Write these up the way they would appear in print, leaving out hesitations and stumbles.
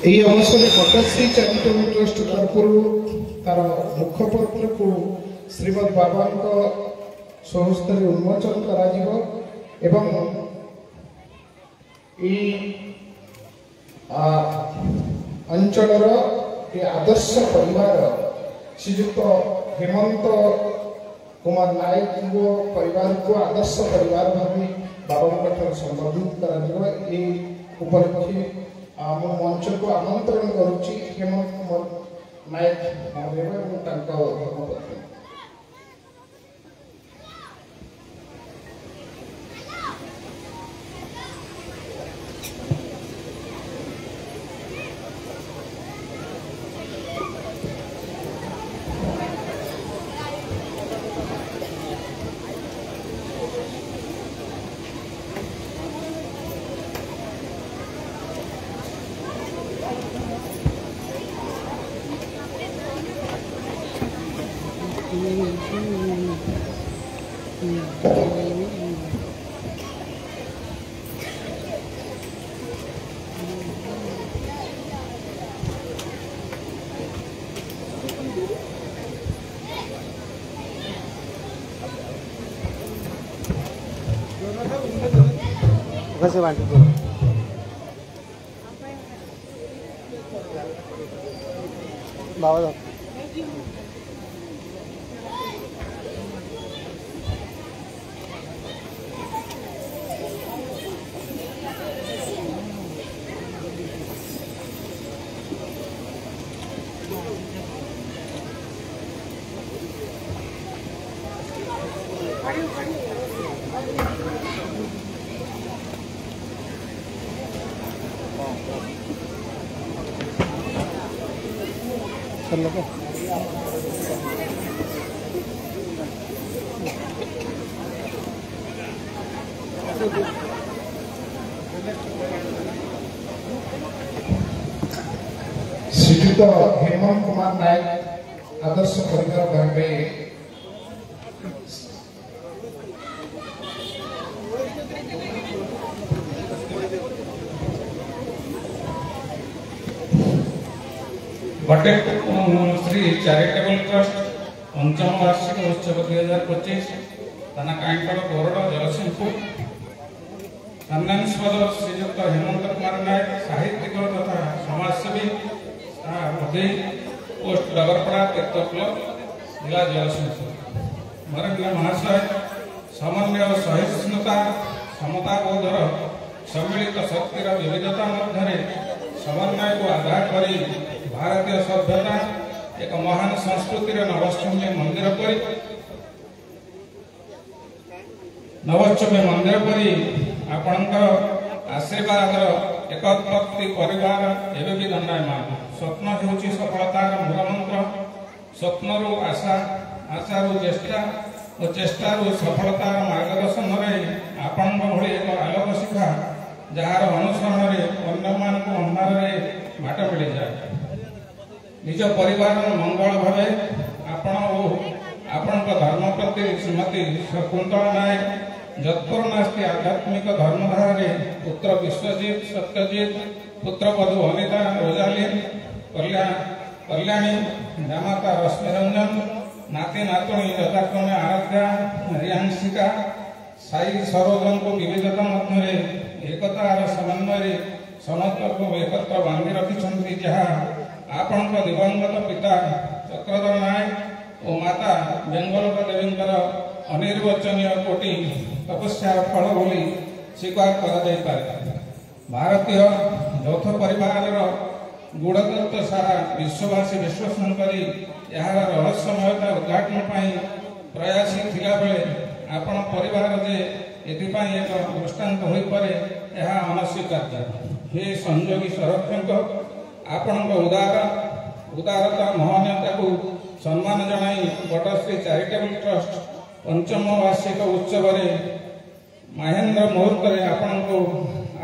ଏହି ଅବସରରେ ପଟ୍ଟଶ୍ରୀ charitable trust ତରଫରୁ ତାର ମୁଖପତ୍ରକୁ ଶ୍ରୀମଦ୍ ବାବାଙ୍କ ସ୍ୱହସ୍ତରେ ଉନ୍ମୋଚନ କରାଯିବ ଏବଂ ଏହି ଅଞ୍ଚଳର ଆଦର୍ଶ ପରିବାର ଶ୍ରୀଯୁକ୍ତ ହେମନ୍ତ କୁମାର ନାୟକଙ୍କ ପରିବାରକୁ ଆଦର୍ଶ ପରିବାର ଭାବେ ବାବାଙ୍କଠାରୁ ସମ୍ବୋଧିତ କରାଯିବ। ଏହି ଉପଲକ୍ଷେ ମୁଁ ମଞ୍ଚକୁ ଆମନ୍ତ୍ରଣ କରୁଛି ହେମନ୍ତ କୁମାର ନାୟକ ମହୋଦୟ ଏବଂ ତାଙ୍କ ଧର୍ମପତ୍ନୀ। कैसे बांट दो बाबा दो कर लो श्रीयुक्त हेमंत कुमार नायक आदर्श परिवार भावे गोटे श्री चैरिटेबल ट्रस्ट पंचम वार्षिक उत्सव 2025 थाना काइंटल बोरड जलसिंहपुर सम्मानस्पद श्रीयुक्त हेमंत कुमार नायक साहित्यिक तथा समाजसेवी पोस्ट डगरपड़ा तीर्थ क्लब जिला जलसिंहपुर मरंगा महाशय समन्वय सहिष्णुता समताबोधर सम्मिलित शक्तिर विविधता मध्य समन्वय को आधार कर भारतीय सभ्यता एक महान संस्कृति नवस्तम्य मंदिर पर आपणकर आशीर्वाद एकत्पत्ति परिवार एवं भी दंडायमान स्वप्न होची सफलतार मूलमंत्र स्वप्न आशा आशारू चेष्टा और चेष्टारू सफलतार मार्गदर्शन आपण भली एक आलोक शिखा जार अनुसरण में अन्य अंधार बाट मिल जाए निज परिवार मंगल भावे आपण धर्म प्रति श्रीमती शकुंतला नायक जत्पुर नास्ति आध्यात्मिक धर्मधारा पुत्र विश्वजीत सत्यजीत पुत्र वधु अनिता रोजालीन कल्याणी जामाता रश्मिरंजन नाती नातुणी यथाक्रमे आराध्या रियांशिका साई सरोजन को विविधता मध्य एकतार समन्वय समस्त को एकत्र बांधि रखिछन्ति जहाँ आपण दिवंगत पिता चक्रधर नायक और माता बेंगलोर देवींकर अनिर्वचनीय कोटि तपस्या फल बोली स्वीकार कर भारतीय यौथ परिवार गुणतत्व सारा विश्ववासी विश्लेषण कर यार रहस्यमयता उद्घाटन प्रयासी थिला बेले आपण परिवार जे एथिपाई एक दृष्टांत हो पारे यह अनस्वीकार्य हे संयोगी संरक्षक आपण उदारता महनीयता को सम्मान जनाई पट्टश्री चैरिटेबल ट्रस्ट पंचम वार्षिक उत्सव महेंद्र मुहूर्त आपण को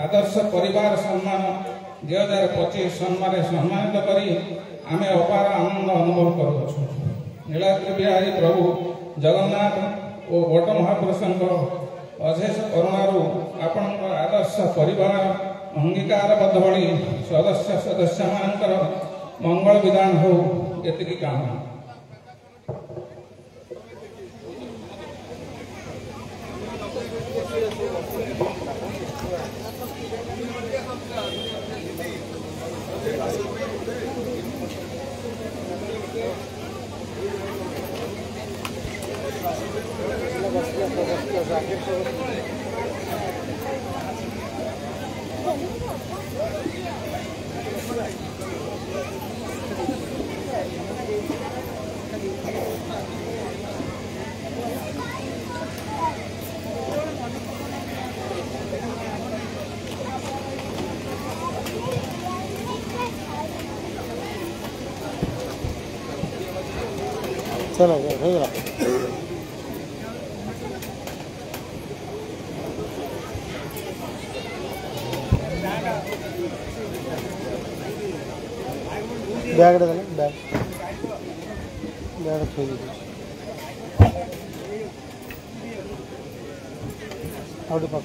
आदर्श परिवार सम्मान 2025 सम्मानित करी आमे अपार आनंद अनुभव करुछु। नीलाद्रि बिहारी प्रभु जगन्नाथ और बट महापुरुषों अशेष करुणारू आपण आदर्श परिवार अंगीकारबद्ध भली सदस्य मानकर मंगल विधान हो एतिकी कामना। चलो हो गया। बैग बैग बैग छोड़ दीजिए। आउट पास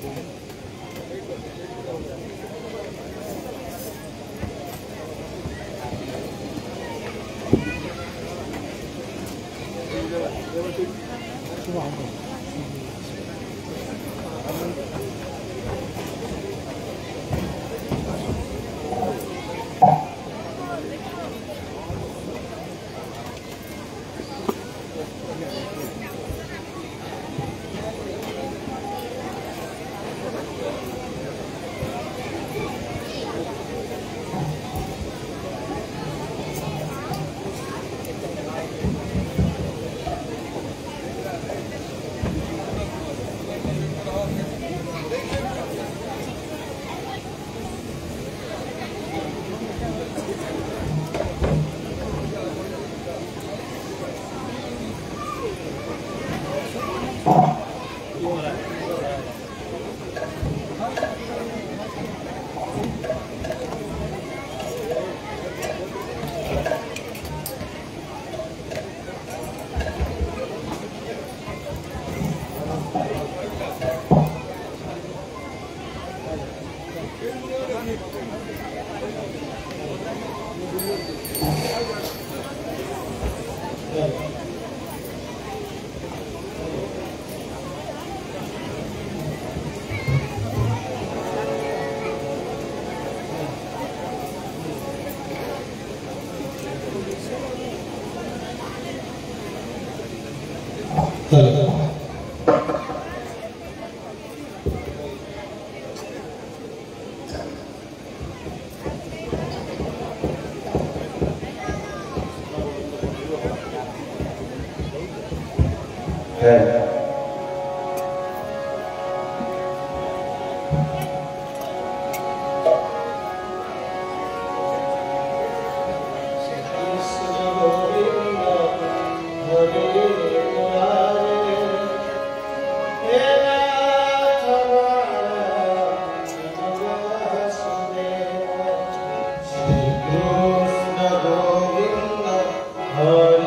Hare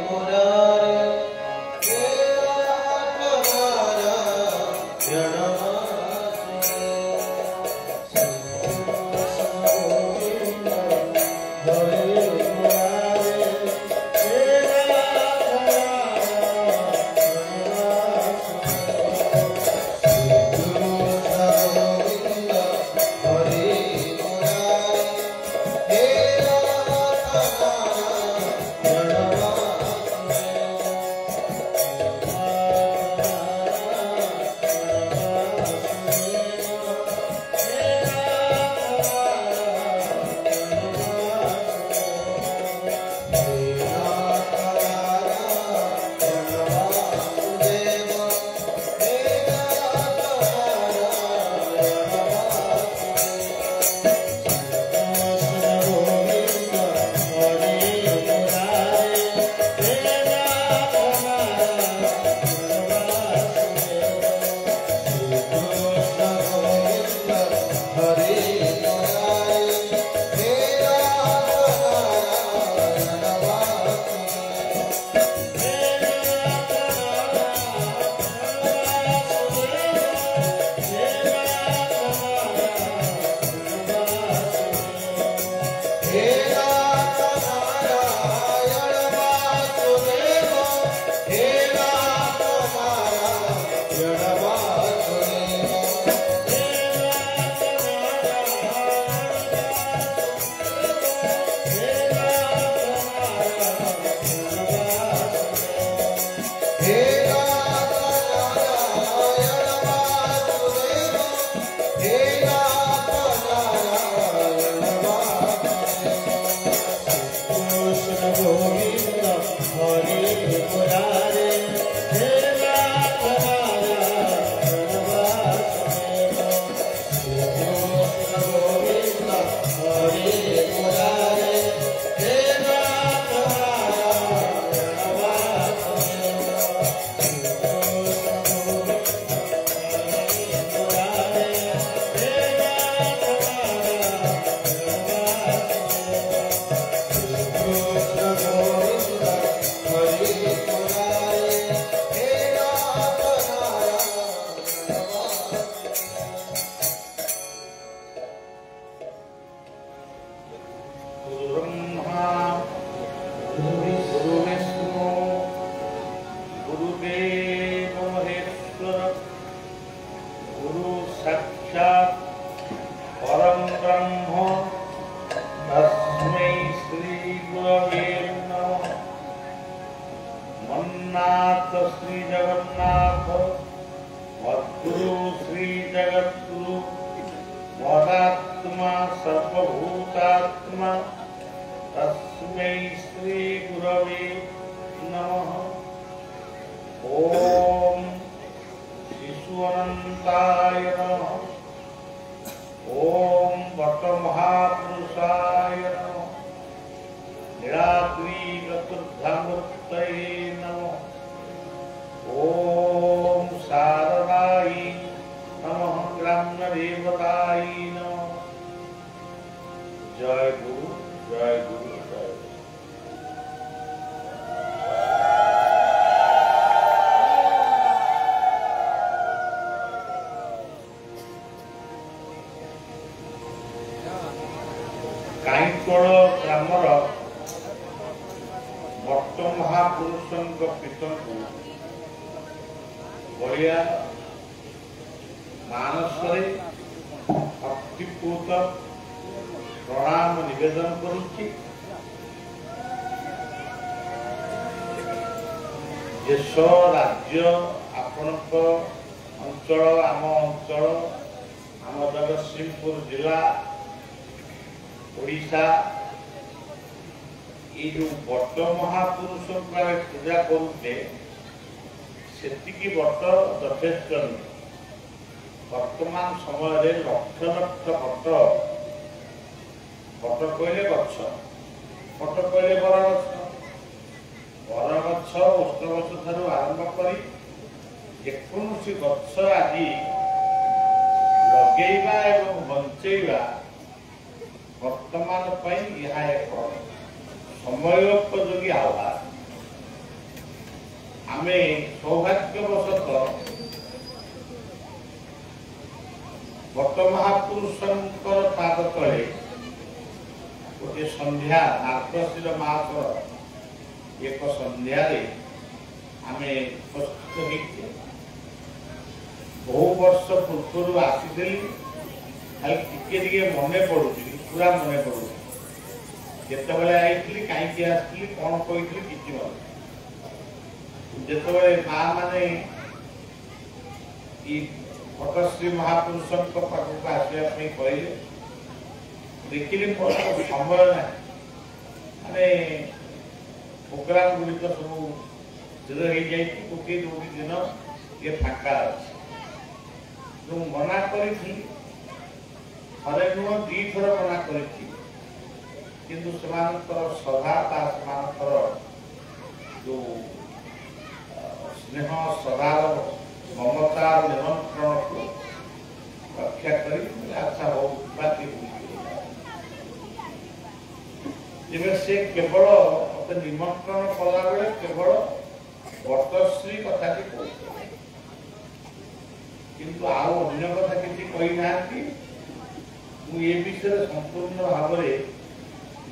Murare,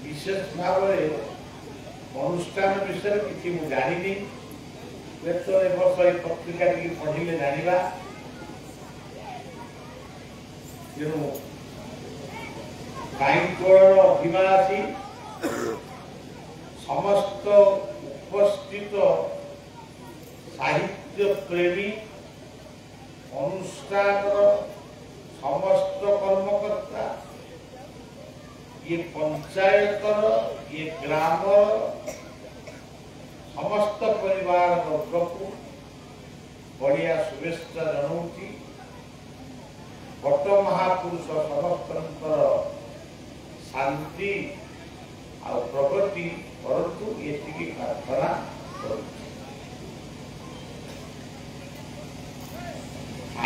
विशेष भाव अनुष्ठान विषय किसी मुझे जानी वर्ष ये पत्रिका टी पढ़िले जाना तेणु काईकोड़ अधिवासी समस्त उपस्थित साहित्य प्रेमी अनुष्ठान समस्त कर्मकर्ता ये पंचायत ये ग्राम समस्त परिवार वर्ग को बढ़िया शुभेच्छा जनाऊँगी बट महापुरुष समस्त शांति आ प्रगति करतु ये प्रार्थना करूँ।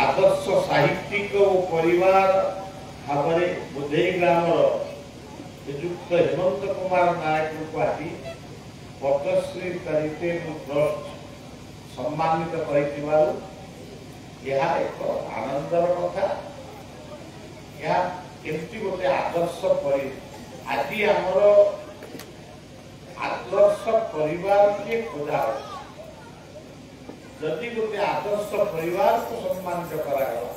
आदर्श साहित्यिक और परिवार भाव बुधई ग्राम निजुक्त हेमंत कुमार नायक को आज पद्मश्री चैरिटेबल ट्रस्ट सम्मानित यह एक आनंदर कथा यह केमती गोटे आदर्श आज आमर आदर्श परिवार के खोजा जदि गोटे आदर्श परिवार को सम्मानित करागला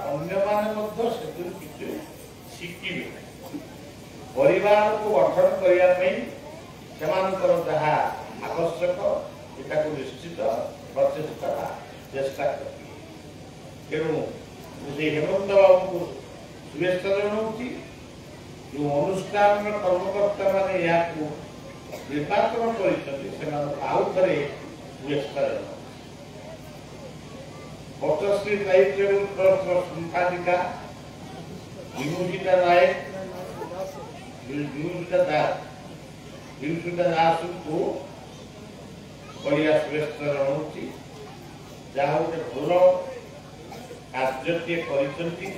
अन्य माने किसी शिखिबे परिवार को गठन करने जहाँ आवश्यक यहाँ निश्चित प्रचेषा चेष्टा कर तेणु मुझे हेमंत बाबू को शुभेच्छा जनाऊँगी जो अनुष्ठान कर्मकर्ता मैंने यहाँ निर्वाचन कर शुभेच्छा जनाऊँ। पद्मश्री चैरिटेबल ट्रस्ट संपादिका विभूषिता नायक विभूषिता दास को बढ़िया शुभेच्छा जनाऊँगी जहाँ गोटे भल कार्य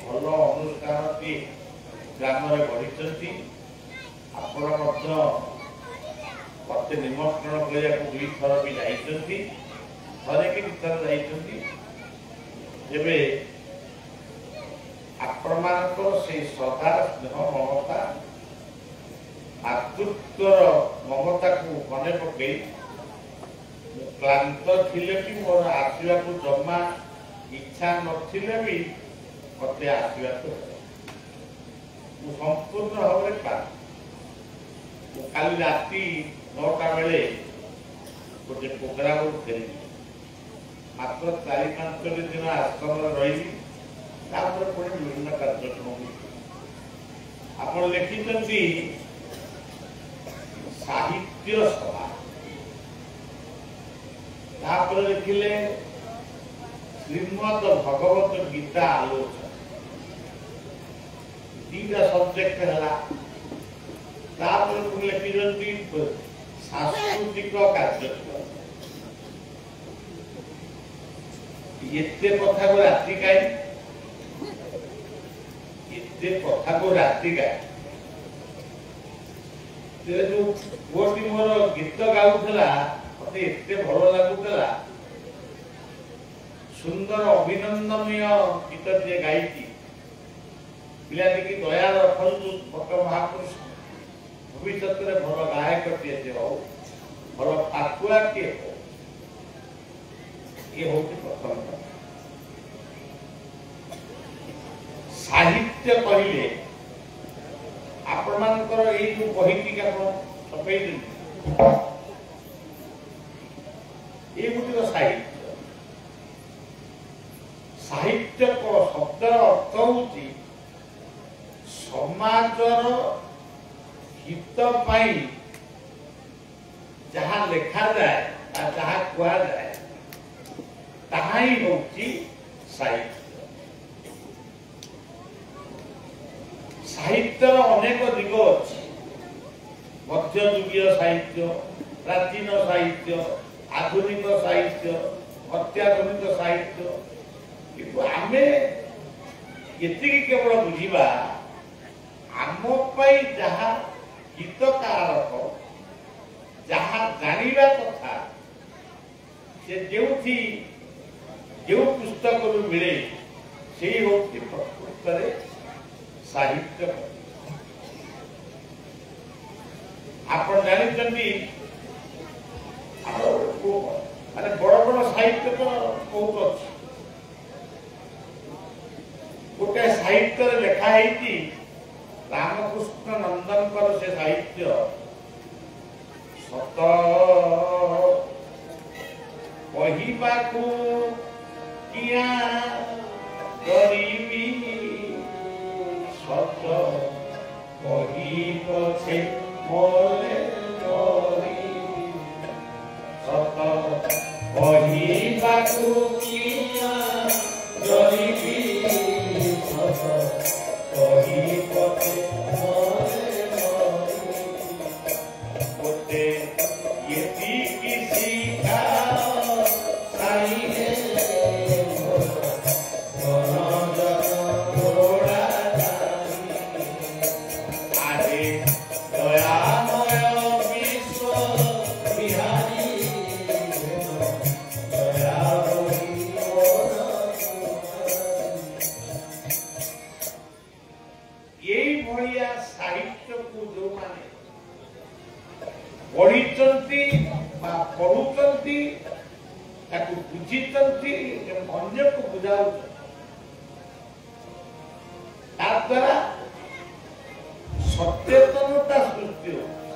भल अनुष्ठान ग्राम गढ़ी आपण मत निमंत्रण करने दुई थर भी जाइए थे कि थर जाए आपण मानकर से श्रद्धा स्नेह ममता मातृत्व ममता को मन पकई क्लांत थिले कि मोर आसवा को जमा इच्छा नथिले भी मत आसवा संपूर्ण भाव में क्लांत काली राति 9टा बेले गोटे प्रोग्राम फेरी मात्र 4-5 दिन आश्रम रही पुणी विभिन्न कार्यक्रम आप लिखिं साहित्य सभा लिखिले श्रीमद भगवत गीता आलोचना 2टा सब्जेक्ट है लिखिं सांस्कृतिक कार्यक्रम ये कथा को राति गाय कथा को राति गाय जो पुओटी मोर गीत गाउला मत एत भल लगुला सुंदर अभिनंदनीय गीत जी गाई पिलाटी दया रखु भक्त महापुरुष भविष्य में भल गायक टे हो भल फाकुआ किए हो ये हूँ प्रथम साहित्य कहले आपण मानकर ये जो बही छपे ये गोटे साहित्य साहित्य शब्दर अर्थ हूँ समाजर हित जहाँ लिखा जाए जहाँ कह जाए ताहा ही होची साहित्य साहित्यर अनेक दिग अच्छी मध्ययुगीय साहित्य प्राचीन साहित्य आधुनिक साहित्य अत्याधुनिक साहित्य किंतु आमे ये केवल बुझा आम जहाँ हितकारक जहाँ जानिबा कथा से जो पुस्तक मिले से हूँ प्रकृत साहित्य ଆପଣ ଜାଣିଛନ୍ତି ମାନେ ବଡ ବଡ ସାହିତ୍ୟ ତ ବହୁତ ଅଛି। ଗୋଟେ ସାହିତ୍ୟରେ ଲେଖା ହେଇଛି ରାମକୃଷ୍ଣ ନନ୍ଦନଙ୍କର ସେ ସାହିତ୍ୟ ସତ କହିବାକୁ କିଆ କରିବି ସତ କହି ପଛେ ମରେ କରିବି ସତ କହିବାକୁ କିଆ କରିବି ସତ କହି ପଛେ ମରେ କରିବି ଏତିକି ଶିଖା ପଢିଛନ୍ତି ବା ପଢୁଛନ୍ତି ତାକୁ ବୁଝିଛନ୍ତି ଏବଂ ଅନ୍ୟକୁ ବୁଝାଉଛନ୍ତି ତା ଦ୍ୱାରା ସଚେତନତା ସୃଷ୍ଟି ହେଉଛି।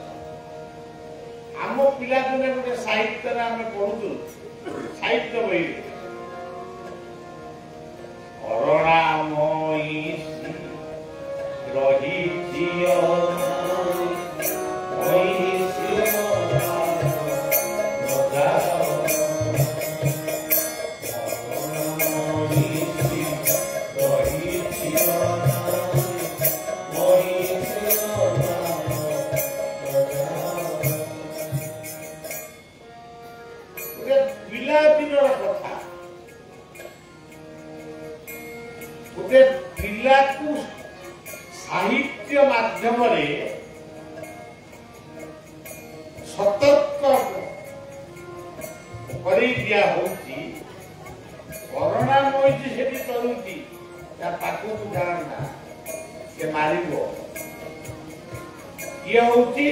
ଆମ ପିଲାଦିନେ ଗୋଟେ ସାହିତ୍ୟରେ ଆମେ ପଢୁଥିଲୁ ସାହିତ୍ୟ ବହିରେ ଅରଣାମୟୀ ରହିଛି ପିଲାଦିନର କଥା। ଗୋଟେ ପିଲାକୁ ସାହିତ୍ୟ ମାଧ୍ୟମରେ ସତର୍କ କରି ଦିଆ ହଉଛି। କରୁଣାମୟୀ ସେଠି ଚଳୁଛି ତା ପାଖକୁ ଯାଆନା ସେ ମାରିବ। ଇଏ ହଉଛି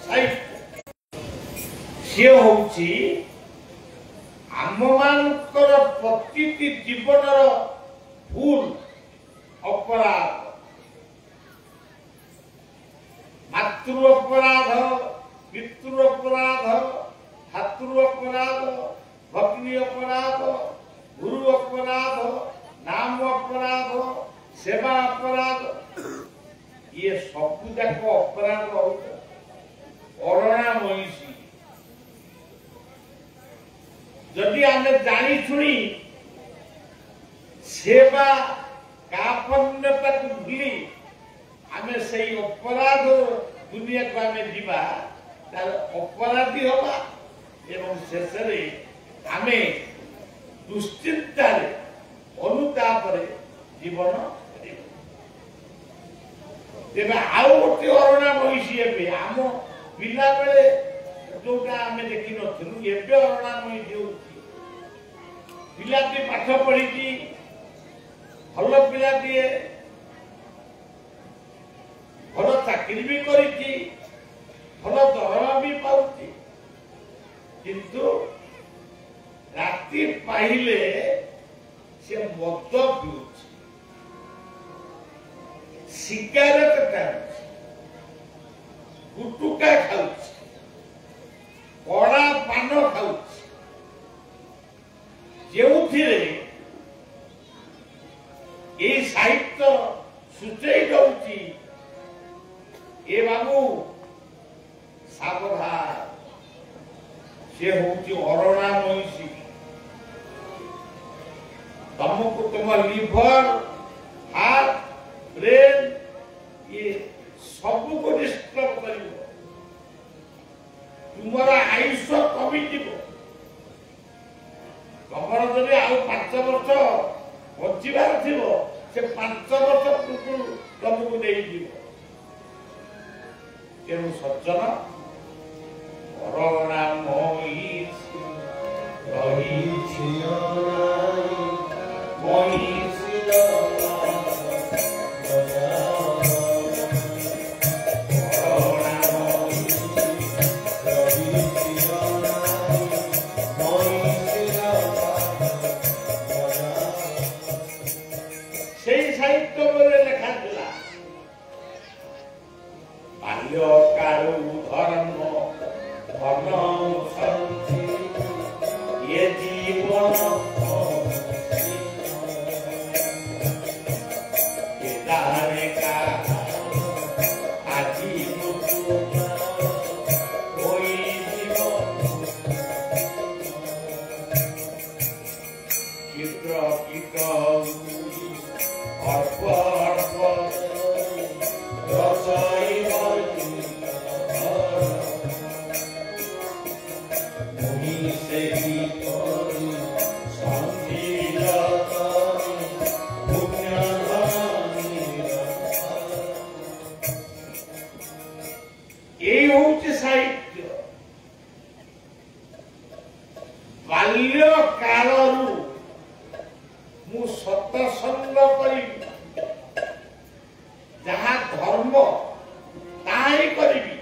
ସାହିତ୍ୟ। ସିଏ ହଉଛି ଆମମାନଙ୍କର ପ୍ରତିଟି ଜୀବନର ଭୁଲ ଅପରାଧ, ମାତୃ ଅପରାଧ, ପିତୃ ଅପରାଧ, ଭାତୃ ଅପରାଧ, ଭଗ୍ନୀ ଅପରାଧ, ଗୁରୁ ଅପରାଧ, ନାମ ଅପରାଧ, ସେବା ଅପରାଧ, ଇଏ ସବୁ ଯାକ ଅପରାଧ ହଉଛି ଅରଣାମୟୀ। ଯଦି ଆମେ ଜାଣି ଶୁଣି ସେବା କାପନ୍ୟତାକୁ ଭୁଲି ଆମେ ସେଇ ଅପରାଧ ଦୁନିଆକୁ ଆମେ ଯିବା ତାହେଲେ ଅପରାଧୀ ହବା ଏବଂ ଶେଷରେ ଆମେ ଦୁଶ୍ଚିନ୍ତାରେ ଅନୁତାପରେ ଜୀବନ ତେବେ ଆଉ ଗୋଟେ ଅରଣାମୟୀ ଏବେ ଆମ ପିଲାବେଳେ ଯୋଉଟା ଆମେ ଦେଖିନଥିଲୁ ଏବେ ଅରଣାମୟୀ ହେଉଛି। ପିଲାଟି ପାଠ ପଢିଛି, ଭଲ ପିଲାଟିଏ, ଭଲ ଚାକିରି ବି କରିଛି, ଭଲ ଦରମା ବି ପାଉଛି, କିନ୍ତୁ ରାତି ପାଇଲେ ସେ ମଦ ପିଉଛି, ସିଗାରେଟ ଟାଣୁଛି, ଗୁଟୁକା ଖାଉଛି, କଡା ପାନ ଖାଉଛି, ଯେଉଁଥିରେ ଏଇ ସାହିତ୍ୟ ସୂଚେଇ ଦଉଛି ଏ ବାବୁ ସାବଧାନ, ସେ ହଉଛି ଅରଣାମୟୀ। ତମକୁ ତୁମ ଲିଭର, ହାର୍ଟ, ବ୍ରେନ ଇଏ ସବୁକୁ ଡିଷ୍ଟର୍ବ କରିବ। ତୁମର ଆୟୁଷ କମିଯିବ। ତମର ଯଦି ଆଉ 5 ବର୍ଷ ବଞ୍ଚିବାର ଥିବ ସେ 5 ବର୍ଷ ପୂର୍ବରୁ ତମକୁ ନେଇଯିବ। ତେଣୁ ସଜ୍ଜନ ଅରଣାମୟୀ ରହିଛି সেই সাহিত্য বইয়ে লেখা ছিল বাল্যকাল ধর্ম অনুসরণে এ জীবন কেদারে কা আজি ওই জীবন চিত্র কীট অল্প অল্প রসই এই হচ্ছে সাহিত্য বাল্য কালରୁ ମୁଁ ସତସଙ୍ଗ କରିବି ଯାହା ଧର୍ମ ତାହା ହିଁ କରିବି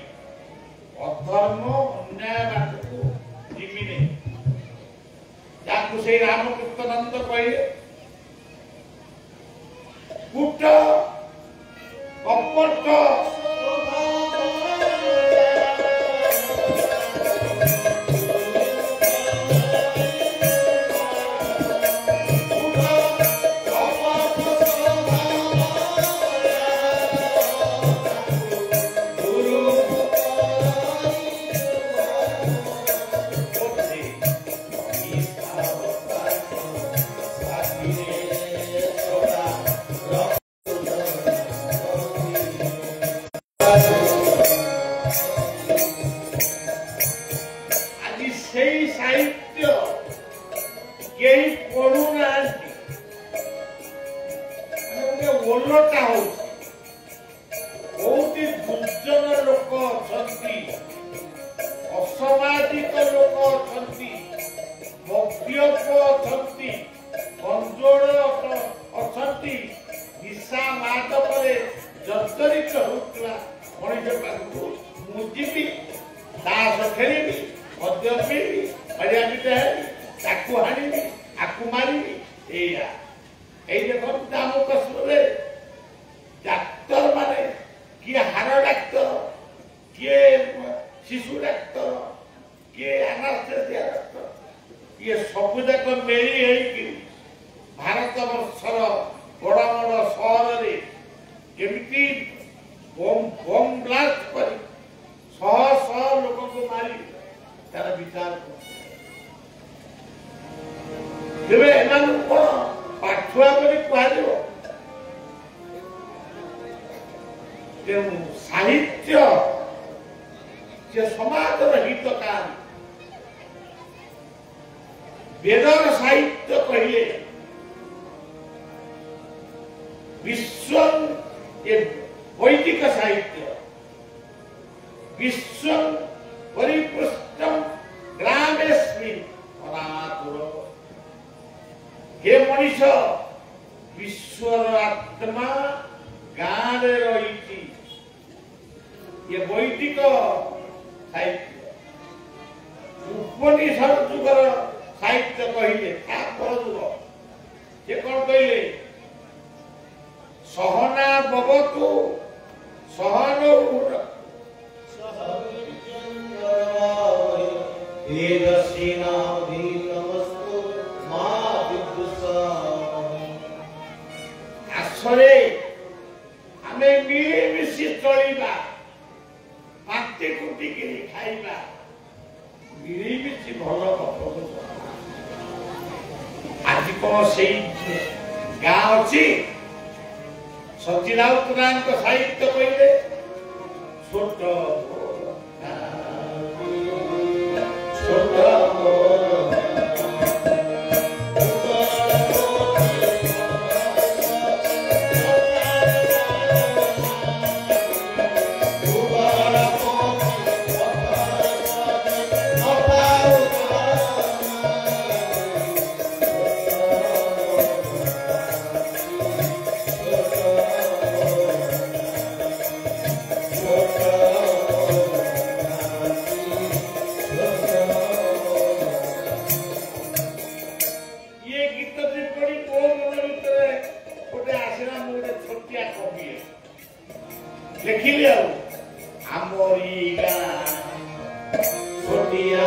ଅଧର୍ମ ଅନ୍ୟାୟ ବାଟକୁ ଯିବିନି ଯାହାକୁ ସେଇ ରାମକୃଷ୍ଣାନନ୍ଦ କହିଲେ କୁଟ କପଟ ଆଜି ସେଇ ସାହିତ୍ୟ କେହି ପଢୁନାହାନ୍ତି ଗୋଟେ ଓଲଟା ହଉଛି ବହୁତ ଦୁର୍ଜନ ଲୋକ ଅଛନ୍ତି ଅସାମାଜିକ ଲୋକ ଅଛନ୍ତି ମଦ୍ୟପ ଅଛନ୍ତି କଞ୍ଜୋଳ ଅଛନ୍ତି ନିଶା ମାଦକରେ ଜର୍ଜରିତ ହେଉଥିବା ମଣିଷ ପାଖକୁ ମୁଁ ଯିବି ତାସ ଖେଳିବି ମଦ୍ୟ ପିଇବି ହରିଆମିତ ହେବି ତାକୁ ହାଣିବି ଆକୁ ମାରିବି ଏଇଆ ଏଇ ଦେଖନ୍ତୁ ଜାମ୍ମୁ କାଶ୍ମୀରରେ ଡାକ୍ତର ମାନେ କିଏ ହାଡ଼ ଡାକ୍ତର କିଏ ଶିଶୁ ଡାକ୍ତର କିଏ ଆନାସ୍ଥେସିଆ ଡାକ୍ତର ଇଏ ସବୁଯାକ ମିଳି ହେଇକି ଭାରତ ବର୍ଷର ବଡ଼ ବଡ଼ ସହରରେ କେମିତି ବମ୍ ବ୍ଲାଷ୍ଟ କରି ଶହ ଶହ ଲୋକଙ୍କୁ ମାରି ତାର ବିଚାର ତେବେ ଏମାନଙ୍କୁ କଣ ପାଠୁଆ କରି କୁହାଯିବ ତେଣୁ ସାହିତ୍ୟ ସେ ସମାଜର ହିତକାରୀ ବେଦର ସାହିତ୍ୟ କହିଲେ ବିଶ୍ୱ ବୈଦିକ ସାହିତ୍ୟ विश्व परिपुष्टम ग्रामेस्मिन् अनातुर हे मनीष विश्वर आत्मा गाँव रही ये वैदिक साहित्य उपनिषद जुगर साहित्य कहले जुग ये कौन कहले सहना भवतु सहनौ आसरे आमे मिलिमिशि चलिबा पाटी कुटिकी खाइबा मिलिमिशि भल आज कौन से गाँ अच्छी सचिराउतरांक साहित्य कहले छोट ଛୋଟିଆ କବି ଲେଖିଲେ ଆଉ ଆମରି ଗାଁ ଛୋଟିଆ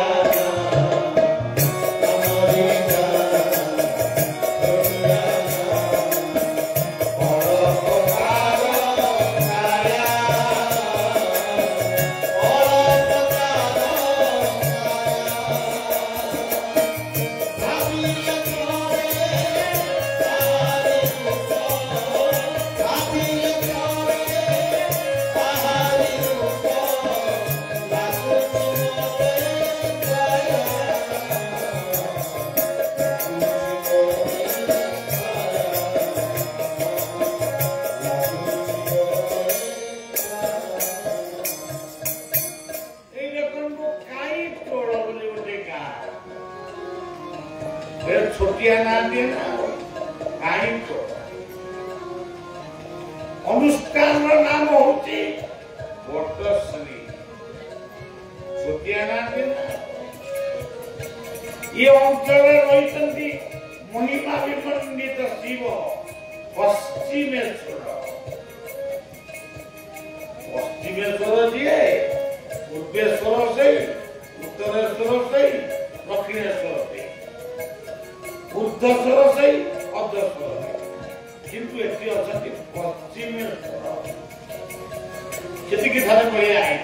छोटिया ना देना काई को अनुष्ठान नाम होती वटश्री छोटिया ना देना ये अंचल रही महिमा विमंडित शिव पश्चिमेश्वर दिए पूर्वेश्वर से उत्तरेश्वर से दक्षिणेश्वर से बुद्धस्वर से अधस्वर किंतु एटी अछंती पश्चिमेश्वर केतिकी थारे पड़िया आई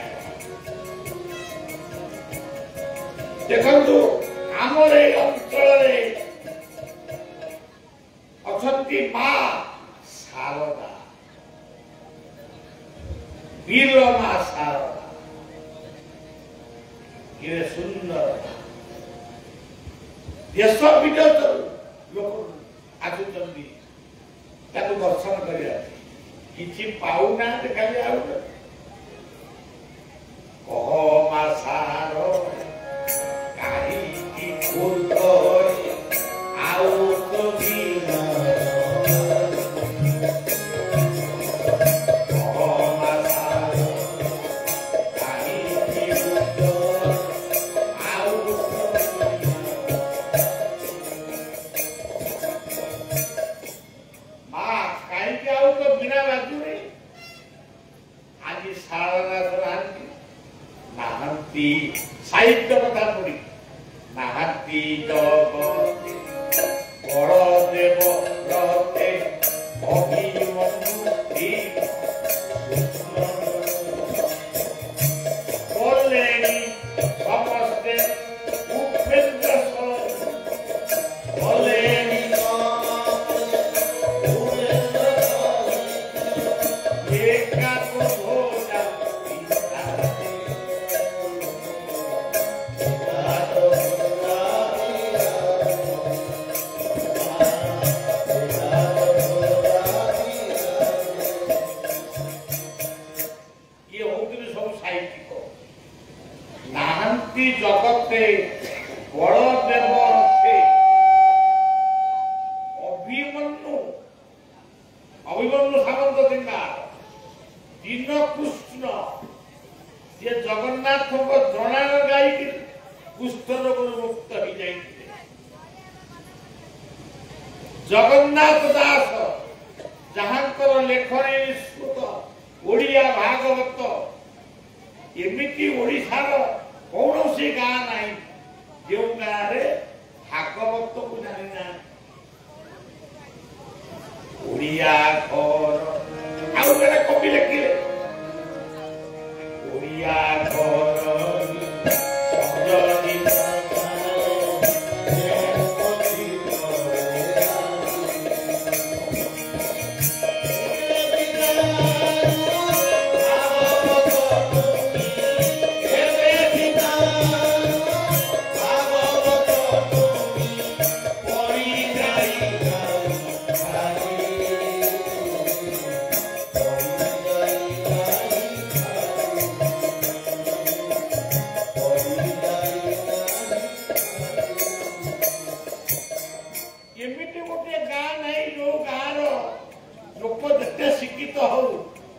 देखंतु आमर ए अंचल रे अछंती मां शारदा वीर मां शारदा के सुंदर देश विदेश लोक आसुचंदी ताकू दर्शन करिया किछि पाउना खाली आउ कह मा सारो काई की फूल आउ तो बिना साहित्य कथा पड़ी नाहाती जगते बड़ देव रते अभिमन्युति बोलेनी समस्ते उपेन्द्र बोलेनी एका को भोजा जगते बड़ देव अभिमन्यु सामंत सिंहा दीन कृष्ण ये जगन्नाथ को जनान गाई कुष्ठ रोग मुक्त हो जाए जगन्नाथ दास जहांकर लेखनी निष्कृत ओडिया भागवत एमिति ओडिशार कौन सी गाँ नहीं जो गाँव भागवत को जानी ना ओडिया घर आउ जड़े कवि लिखिले ओडिया घर शिक्षित हो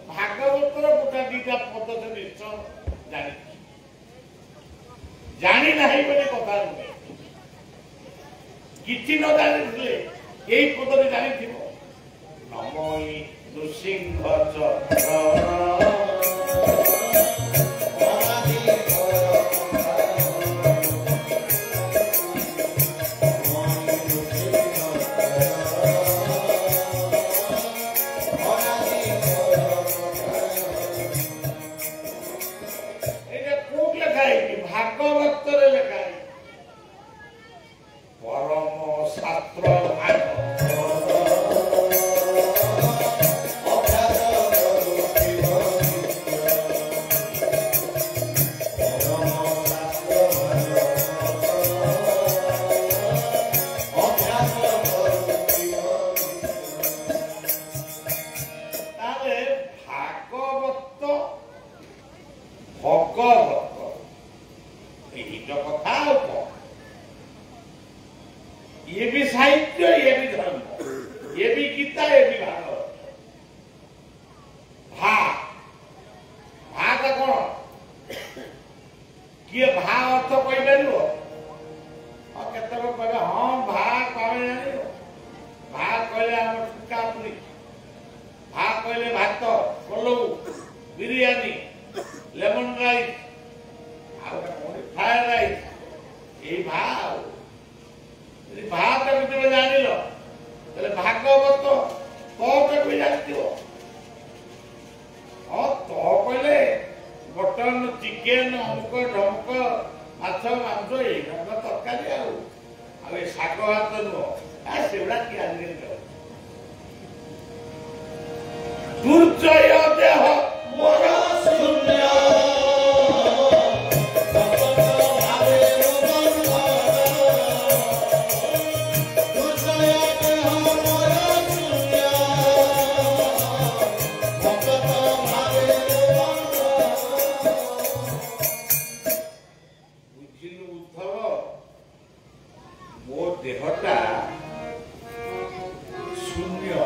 भागवतर गोटा दीटा पद से निश्चय जानी नहीं बोले कथा नुहे किसी न जानी यही पद जानी नमई ନୃସିଂହ ଚରଣ ଭାଗବତରେ ଲେଖା ପରମ ଶାସ୍ତ୍ର ଭାଗ ତାହେଲେ ଭାଗବତ ଭଗବତ ଏଇଟା କଥା ଆଉ କଣ ये भी साहित्य ये भी धर्म ये भी गीता ये भी भागवत भा कौन किए भा अर्थ कही पार केत कहे हाँ भा कहे जान भा कहले आम ठुका पुरी भा कहले भात पलऊ biryani lemon rice fried rice ये भा भात तुम जानिल भागवत तो भी जानथ हाँ तो कहले मटन चिकेन अमुक ढमक माछ मांस ये तरकारी आ शाग भात नुह से किए दुर्जय देह मोर शून्य देहटा शून्य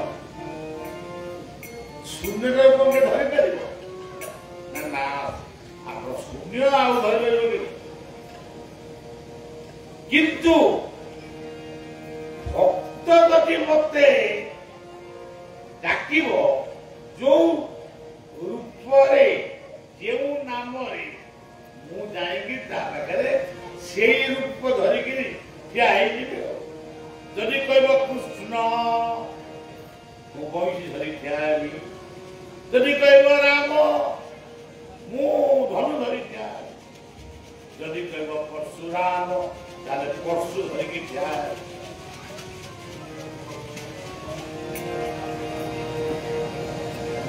शून्य धरी पार ना आप शून्य आउ धरी किंतु भक्त जदि मते डाक जो रूप जो नाम मुझे से रूप धरिकी ठिया जदि कह कृष्ण मु बंशी धरी ठिया जदि कह राम मु धनु धरी ठिया जदि कह परशुराम ताले परशु धरिकी ठिया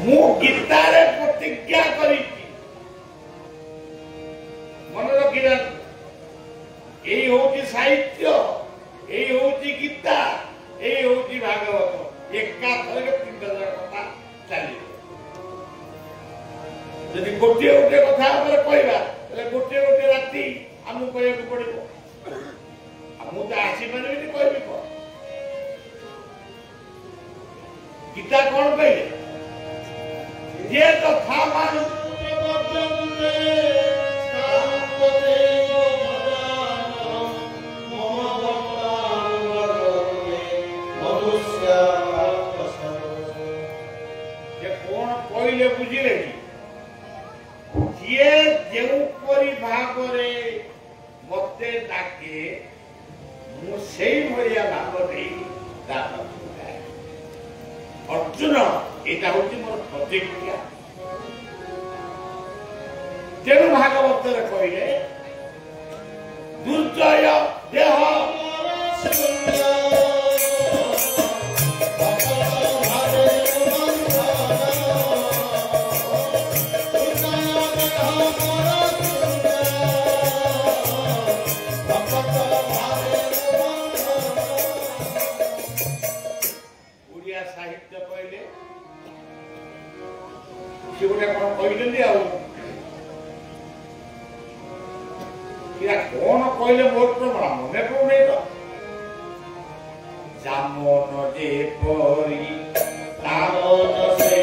मु गीतारे प्रतिज्ञा करी मन रखिला यही हूँ साहित्य यही हूँ गीता यही हूँ भागवत एका थर 3000 कथा चलिए जदि गोटे गोटे कथा कहवा गोटे गोटे राति आमको कहू पड़ो मुझे आसपारे कहबी कौन गीता कौन कहले ये कथा मान कहले बुझिले किए जोपरी भाव मते डाके मुझे भाया भाव अर्जुन यहाँ हूँ मोर प्रतिज्ञा तेणु भागवत कहले दुर्जय देह साहित्य कहले से गोटे कौन कौन कहले मोर तो मन पड़े तो जामन जेपरी तामन से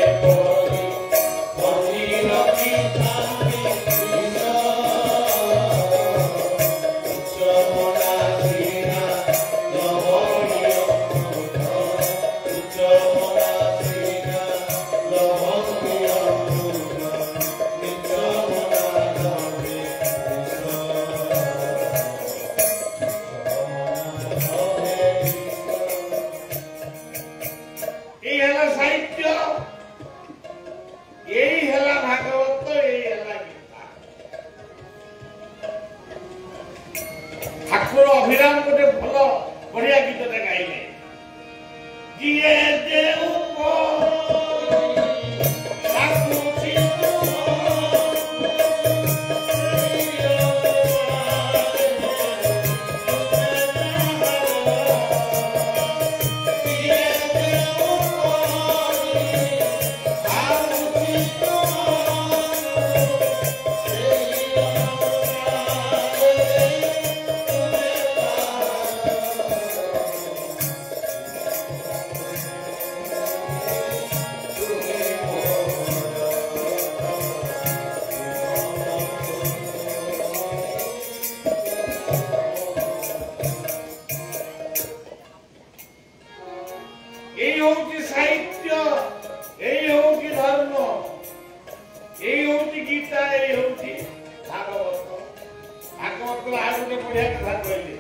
ମାତ୍ର ଆଉ ଗୋଟେ ବଢିଆ କଥା କହିଲେ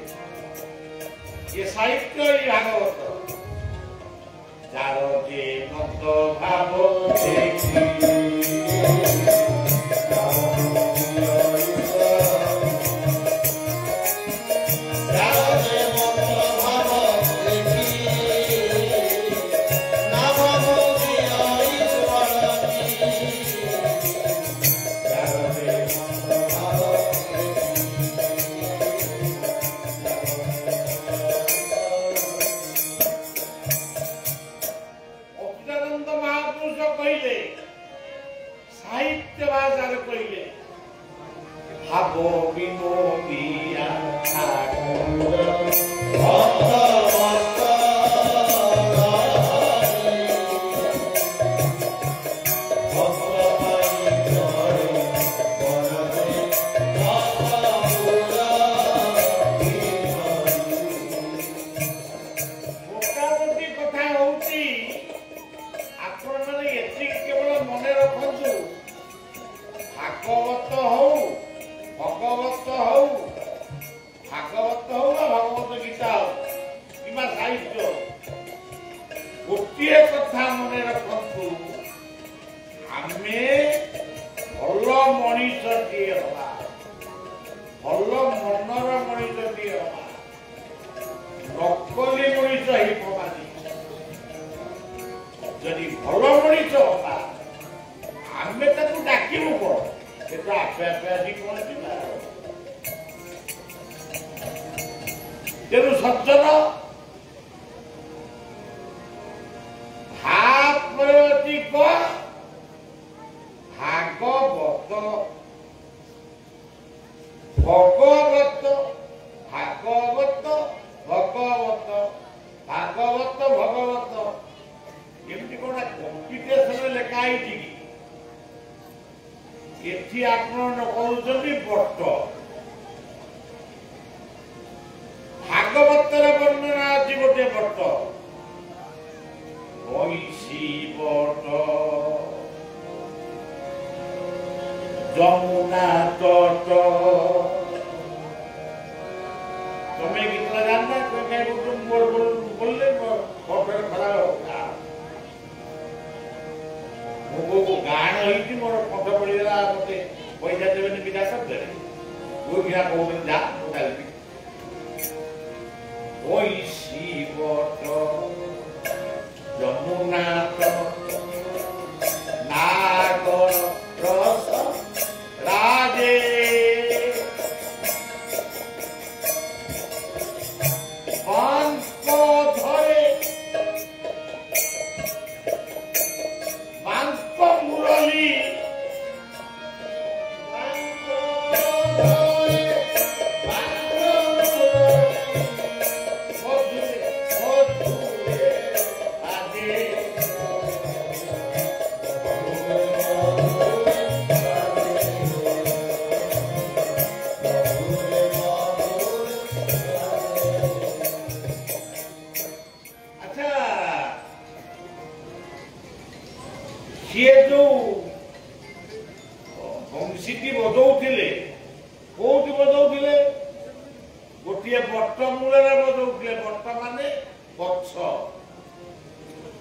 ये साहित्य ये भागवत যার যে মত ভাব দেখি तेणु सज्जन भागवतिक भागवत भगवत भागवत भगवत भागवत भगवत एमती कोना कॉम्पिटिशन लेखाई एठी आपण कहउछन्ती बट्ट भागवतर वर्णना आज गोटे बट्ट ऐसी बट যমুনা তট তুমি গীত জান না কই কাই বললে ফটোর খরা হোগা মুগো গান হইতি মোর ফটো পড়িলা মতে পয়সা দেবেনি বিনা শব্দে ওই গিয়া কোন যা কোটালি ওই শিবট যমুনা তট নাগর রস राजे को धरे मुरली गोटे बट मूल बजाऊे बट मान गछ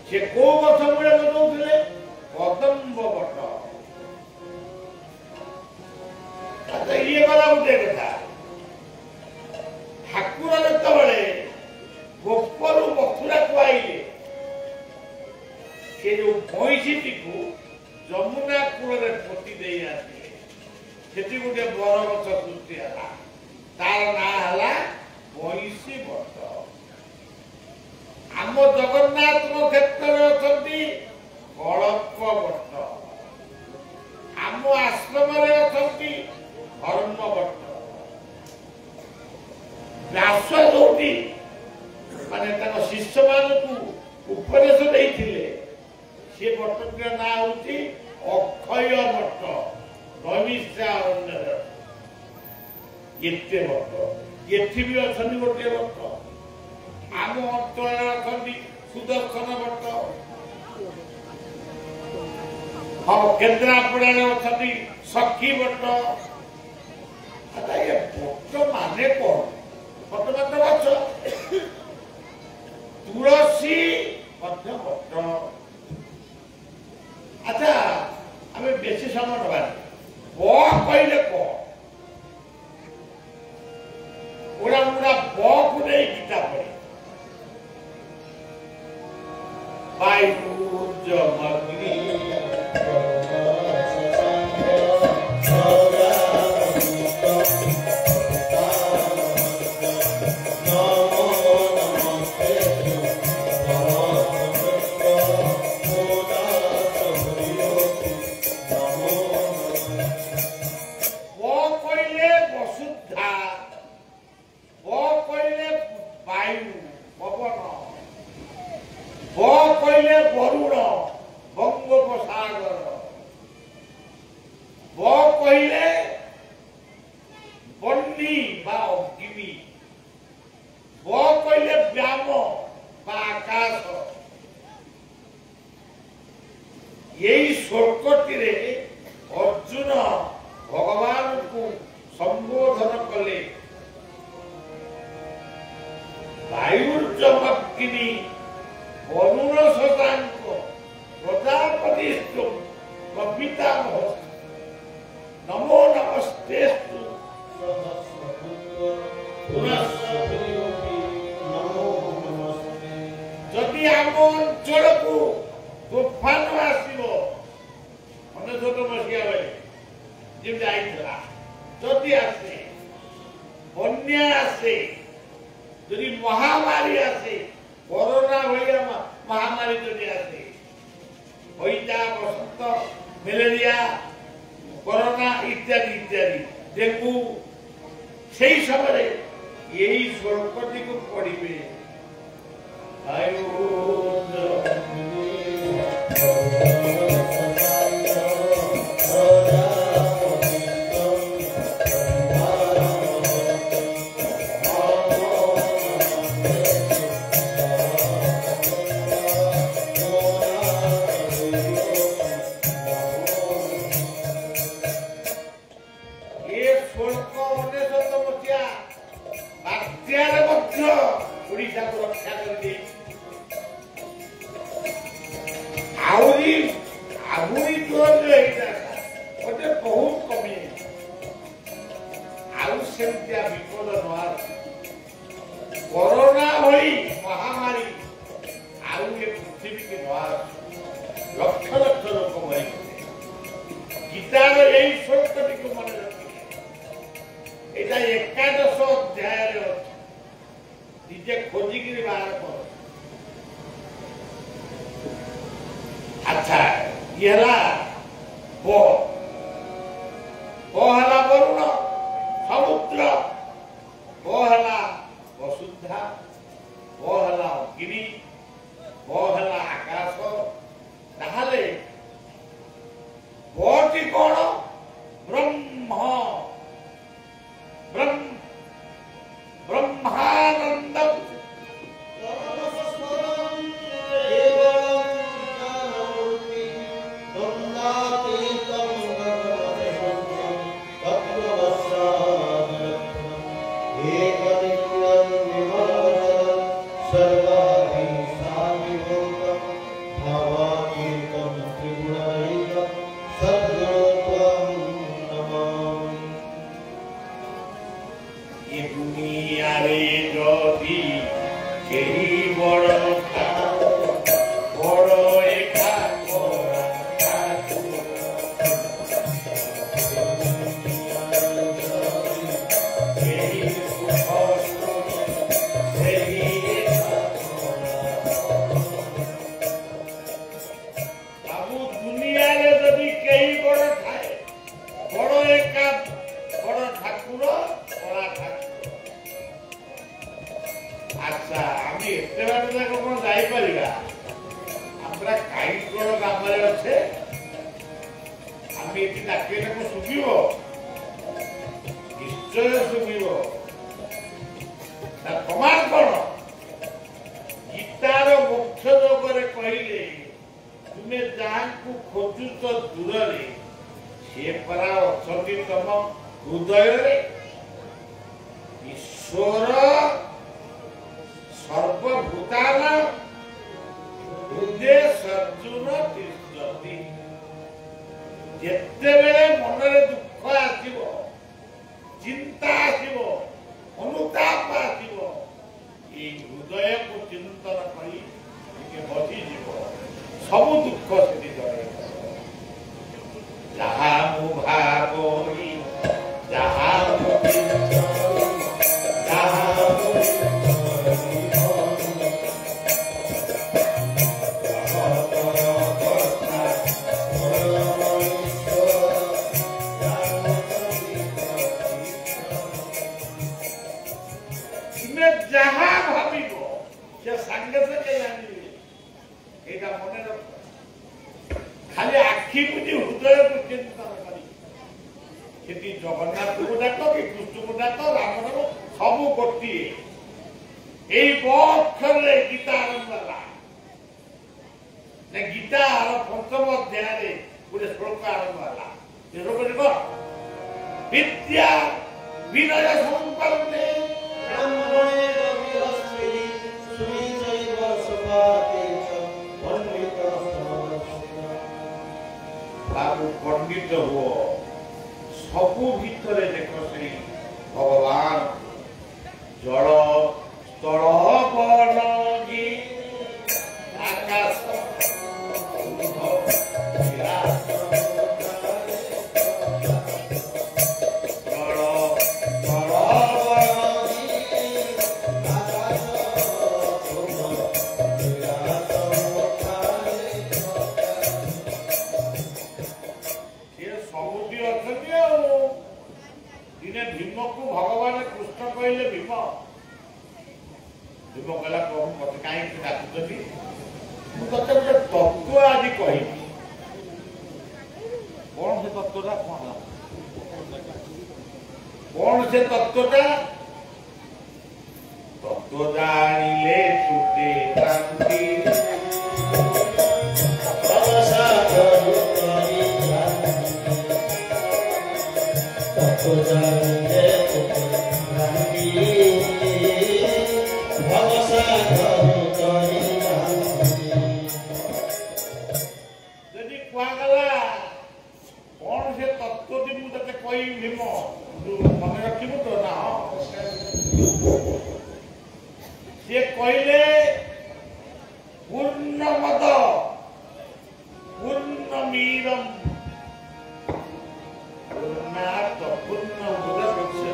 से कौ गछ मूल बजाऊे कदम्ब बट ये गला गोटे कथा ठाकुर जिते गोपरू मथुरा को आईले से जो भैंसी को जमुना कूल पोती दे आसी गोटे बर गछ सृष्टि है तार ना है भैंसी बट आम जगन्नाथ क्षेत्र में अच्छा कड़प बट आम आश्रम अच्छा धर्म बट व्यास जो माने शिष्य मान उपदेश देते सी बट ना हूँ अक्षय बट नैमिषारण्य बट ये भी अच्छा गोटे बट आम अंचल अच्छा सुदर्शन बट हाँ केन्द्रापड़ा अच्छा सखी but but Tulsi Madhya what. अच्छा आम बेसी समय नवा कहले पूरा पूरा को नहीं गीता पढ़े वायु जमग्नि वरुण बंगोपसागर कहले बन्नी बा अग्नि कहले व्याम बा आकाश। यही श्लोकटी अर्जुन भगवान को संबोधन कले वायुर्जमग्नि वरुण शशांक प्रजापति कविता नमो नमस्तेस्तु जदि आम अंचल को तूफान आसो मन छोट मसीहा बेले जमी आईला जदि आसे बन्या आसे जदि महामारी आसे कोरोना भैया महामारी जदि आसे हईजा बसंत मेलेरिया कोरोना इत्यादि इत्यादि डेंगू से समय यही श्लोकटी को पढ़े ओडिशा को रक्षा कर दी आउरी जोर गोटे बहुत कमी आउ सेमतिया विपद नवार कोरोना भली महामारी आउ ये पृथ्वी के नवार लक्ष लक्ष लोक मरी गीतार यही श्लोकटी को मन रखिए एटा 11 अध्याय निजे खोजिकी बाहर कर। अच्छा ये हला वरुण समुद्र हला वसुधा हला अग्नि हला आकाश ताहले कोटी कौन ब्रह्म ब्रह्म ब्रह्मानंदम अच्छा आम एत बाट कौन जापर আমরা কাইকড় গ্রামে আছে আমি এটি ডাকিলে শুভিব নিশ্চয় শুভিব তার প্রমাণ কোন গীতার মুখ্য যোগরে কহিলে তুমি যাহাকে খোঁজুছ দূরে সে পরা অଛନ୍ତି তম হৃদୟରେ ईश्वर सर्वभूतानां ହୃଦୟ ସର୍ଜୁନ ତିଷ୍ଠତି। ଯେତେବେଳେ ମନରେ ଦୁଃଖ ଆସିବ, ଚିନ୍ତା ଆସିବ, ଅନୁତାପ ଆସିବ, এই ହୃଦୟକୁ ଚିନ୍ତନ କରି ଟିକେ ବସିଯିବ, ସବୁ ଦୁଃଖ ସେଠି ଜଳେଇବ। ଯାହା ମୁଁ ଭାବି, ଯାହା ମୁଁ ଯାହା ଭାବିବ ସେ ସାଙ୍ଗେ ସାଙ୍ଗେ ଜାଣିବେ। ଏଇଟା ମନେ ରଖ। ଖାଲି ଆଖି ବୁଝି ହୃଦୟକୁ ଚିନ୍ତନ କରି ସେଠି ଜଗନ୍ନାଥକୁ ଡାକ କି କୃଷ୍ଣକୁ ଡାକ, ରାମର ସବୁ ଗୋଟିଏ। ଏଇ ବକ୍ଷରେ ଗୀତା ଆରମ୍ଭ ହେଲା। ଗୀତାର ପଞ୍ଚମ ଅଧ୍ୟାୟରେ ଗୋଟେ ଶ୍ଲୋକ ଆରମ୍ଭ ହେଲା। ସେ ଶ୍ଲୋକଟି କଣ? ବିଦ୍ୟା ବିନୟ ସମ୍ପନ୍ନେ ପଣ୍ଡିତ ହୁଅ। ସବୁ ଭିତରେ ଦେଖ ସେଇ ଭଗବାନ ଜଳ ସ୍ଥଳ ବନ ଆକାଶ ଭୀମକୁ ଭଗବାନ କୃଷ୍ଣ କହିଲେ ଭୀମ କହିଲା ପ୍ରଭୁ ମତେ କାହିଁକି ଡାକୁଛନ୍ତି? ମୁଁ ତତେ ଗୋଟେ ତତ୍ଵ ଆଜି କହିବି। କଣ ସେ ତତ୍ଵଟା? କଣ ସେ ତତ୍ଵଟା? ତତ୍ଵ ଜାଣିଲେ ତୁଟେ ଶାନ୍ତି, ଯଦି କୁହାଗଲା କଣ ସେ ତତ୍ଵଟି ମୁଁ ତତେ କହିବି ଭୀମ, ମନେ ରଖିବୁ ତ? ନା, ସିଏ କହିଲେ ପୂର୍ଣ୍ଣମଦ ପୂର୍ଣ୍ଣମୀରମ୍ ପୂର୍ଣ୍ଣାତ ପୂର୍ଣ୍ଣମୁଦଚ୍ଛତି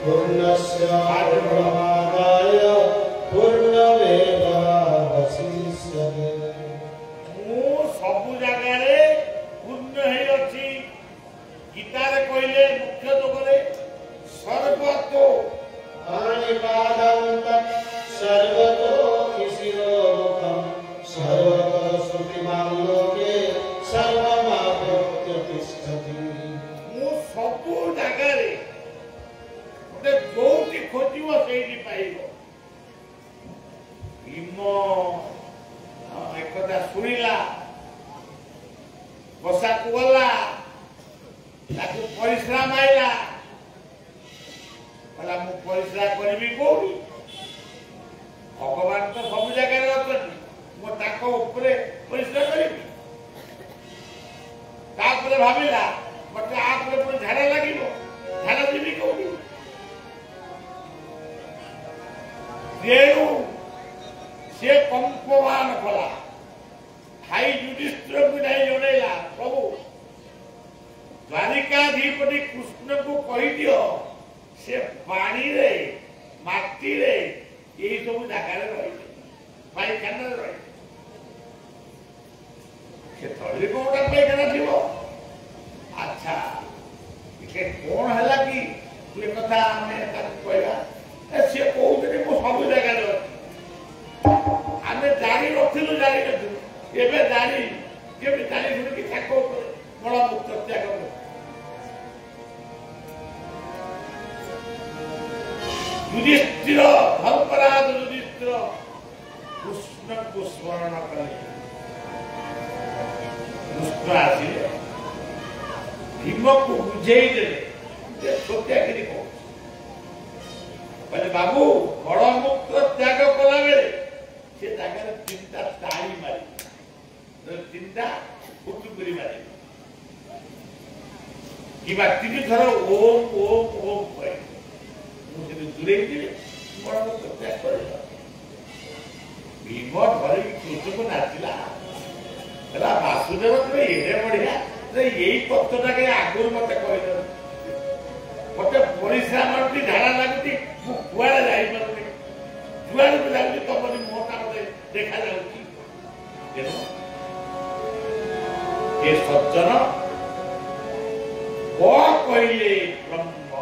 ପୂର୍ଣ୍ଣସ୍ୟ ପୂର୍ଣ୍ଣମାଦାୟ ପୂର୍ଣ୍ଣମେବାବଶିଷ୍ୟତେ। ମୁଁ ସବୁ ଜାଗାରେ ପୂର୍ଣ୍ଣ ହେଇଅଛି। ଗୀତାରେ କହିଲେ ମୁଖ୍ୟ ଯୋଗରେ ସର୍ବତୋ ସର୍ବତୋ ଶିଶିରୋମୁଖମ୍ ସର୍ବତଃ ଶ୍ରୁତିମାନ୍ ଲୋକେ ସର୍ବମାପ୍ରତ୍ୟ ତିଷ୍ଠତି। ମୁଁ ସବୁ ଜାଗାରେ, ଯୋଉଠି ଖୋଜିବ ସେଇଠି ପାଇବ। ଭୀମ ଏକଥା ଶୁଣିଲା, ବସାକୁ ଗଲା, ତାକୁ ପରିସ୍ରା ମାଇଲା। କହିଲା ମୁଁ ପରିସ୍ରା କରିବି କୋଉଠି? ଭଗବାନ ତ ସବୁ ଜାଗାରେ ଅଛନ୍ତି, ମୁଁ ତାଙ୍କ ଉପରେ ପରିସ୍ରା କରିବି। ତାପରେ ଭାବିଲା ମତେ ଆପରେ ପୁଣି ଝାଡା ଲାଗିବ, ଝାଡା ଯିବି କୋଉଠି? ତେଣୁ ସେ କମ୍ପମାନ କଲା। ଭାଇ ଯୁଧିଷ୍ଠିରକୁ ଯାଇ ଜଣେଇଲା, ପ୍ରଭୁ ଦ୍ୱାରିକାଧିପତି କୃଷ୍ଣକୁ କହିଦିଅ ସେ ପାଣିରେ ମାଟିରେ ଏଇ ସବୁ ଜାଗାରେ ରହିବେ, ପାଇଖାନାରେ ରହିବେ। ସେ ତଳେ କୋଉଟା ପାଇଖାନା ଥିବ? ଆଚ୍ଛା ଟିକେ କଣ ହେଲା କି ଏ କଥା ଆମେ ତାକୁ କହିବା? ସିଏ କହୁଥିଲେ ମୁଁ ସବୁ ଜାଗାରେ ଅଛି। ଆମେ ଜାଣିନଥିଲୁ, ଏବେ ଜାଣି କେମିତି ଜାଣିଥିଲୁ କି ତାଙ୍କ ଉପରେ ମଳମୂତ୍ର ତ୍ୟାଗ କରୁ। ଯୁଧିଷ୍ଠିର, ଧର୍ମରାଜ ଯୁଧିଷ୍ଠିର କୃଷ୍ଣଙ୍କୁ ସ୍ମରଣ କଲେ। କୃଷ୍ଣ ଆସିଲେ, ଭୀମକୁ ବୁଝେଇ ଦେଲେ ଯେ ଛୋଟିଆଗିରି କହୁଛି। କହିଲେ ବାବୁ, ମଳମୂତ୍ର ତ୍ୟାଗ କଲା ବେଳେ से जगह 3टा ताली मारी 3टा फुटुकुरी मारी कि 3 थर ओम ओम ओम कहे मुझे दूरे बड़ा प्रत्याश कर भीम धर कृष्ण को नाचिला वासुदेव तुम ये बढ़िया यही तत्वटा के आगुरी मत कह मत परिश्रा मारुति झाड़ा लगुच कुआड़े जापे जुआड़े भी लगुच तुम मुहटा मत देखा जा सज्जन कहले ब्रह्म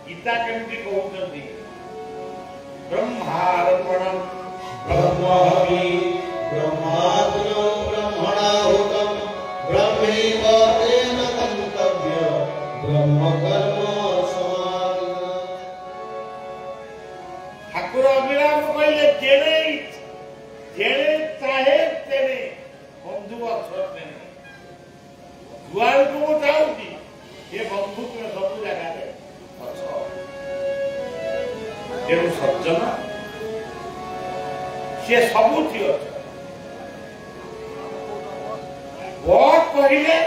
गीता केमती कहते ब्रह्मार्पणम ब्रह्महवि ब्रह्माग्नौ ब्रह्मणाहुतं ब्रह्मैव तेन गन्तव्य ब्रह्मकर्म समाधिना। ठाकुर अभिराम कहले जेने चाहे तेने बंधु अक्षर जुआड़ को वो चाहूँगी ये बंधु तुम्हें सब जगह तेणु सज्जन सी सबुठी अच्छे कहले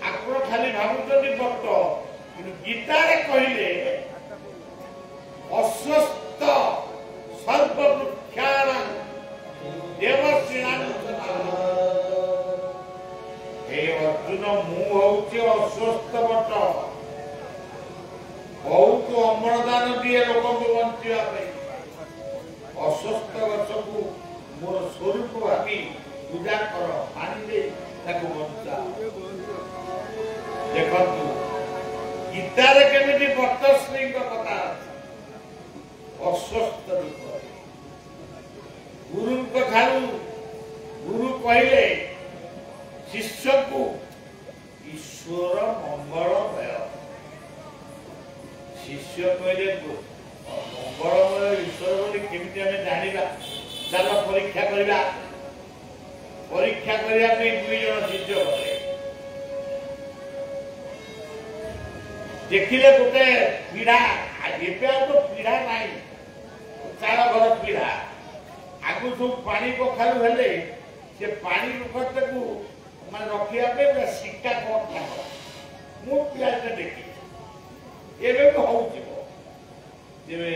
ठाकुर खाली भावुंट भक्त कि गीतार कहले अस्वस्थ सर्ववृक्षाण देवश्रीणाम हे अर्जुन मुझे अस्वस्थ बट बहुत अमरदान दिए लोक को बचापी अस्वस्थ गछ को मोर स्वरूप भावी पूजा कर पानी बचा देखु गीतार केमी बटश्री कथा अस्वस्थ रूप गुरु ठारू गुरु कहले शिष्य को ईश्वर मंगलमय शिष्य कहले मंगलमय ईश्वर बोली केमिति हमें जानिबा चल परीक्षा करबा परीक्षा करिया पे 2 जन शिष्य गले देखिले गोटे पीढ़ा एबे तो पीढ़ा नहीं चार घर पीढ़ा आगु सब पानी कखारू हेले से पानी रुखते को मैं रखिया पे सिक्का कोटा मु पिया देखी एबे भी होउची जेबे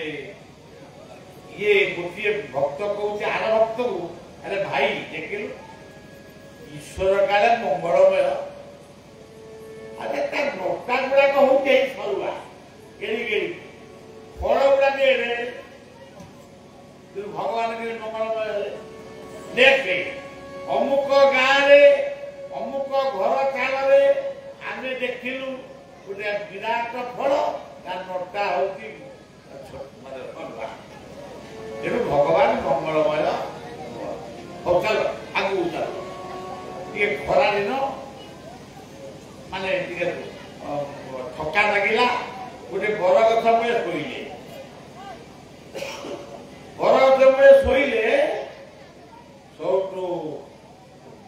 ये गोटे भक्त कहूचे आर भक्त को अरे भाई देखिलु ईश्वर काले मंगलमय अरे ता नोटा गुड़ा कहूचे सरुआ केड़ी केड़ी फल गुड़ा के भगवान के मंगलमय देखे अमुक गाँव रे अमुक घर काल रे आमे देखिलु गोटे विराट फल तार नोटा होची तेणु भगवान मंगलमय हो चल आगू चल ये खरा दिन माने थका लगिला गोटे बर गछ मूले शोले बर गछ मूले शोले सब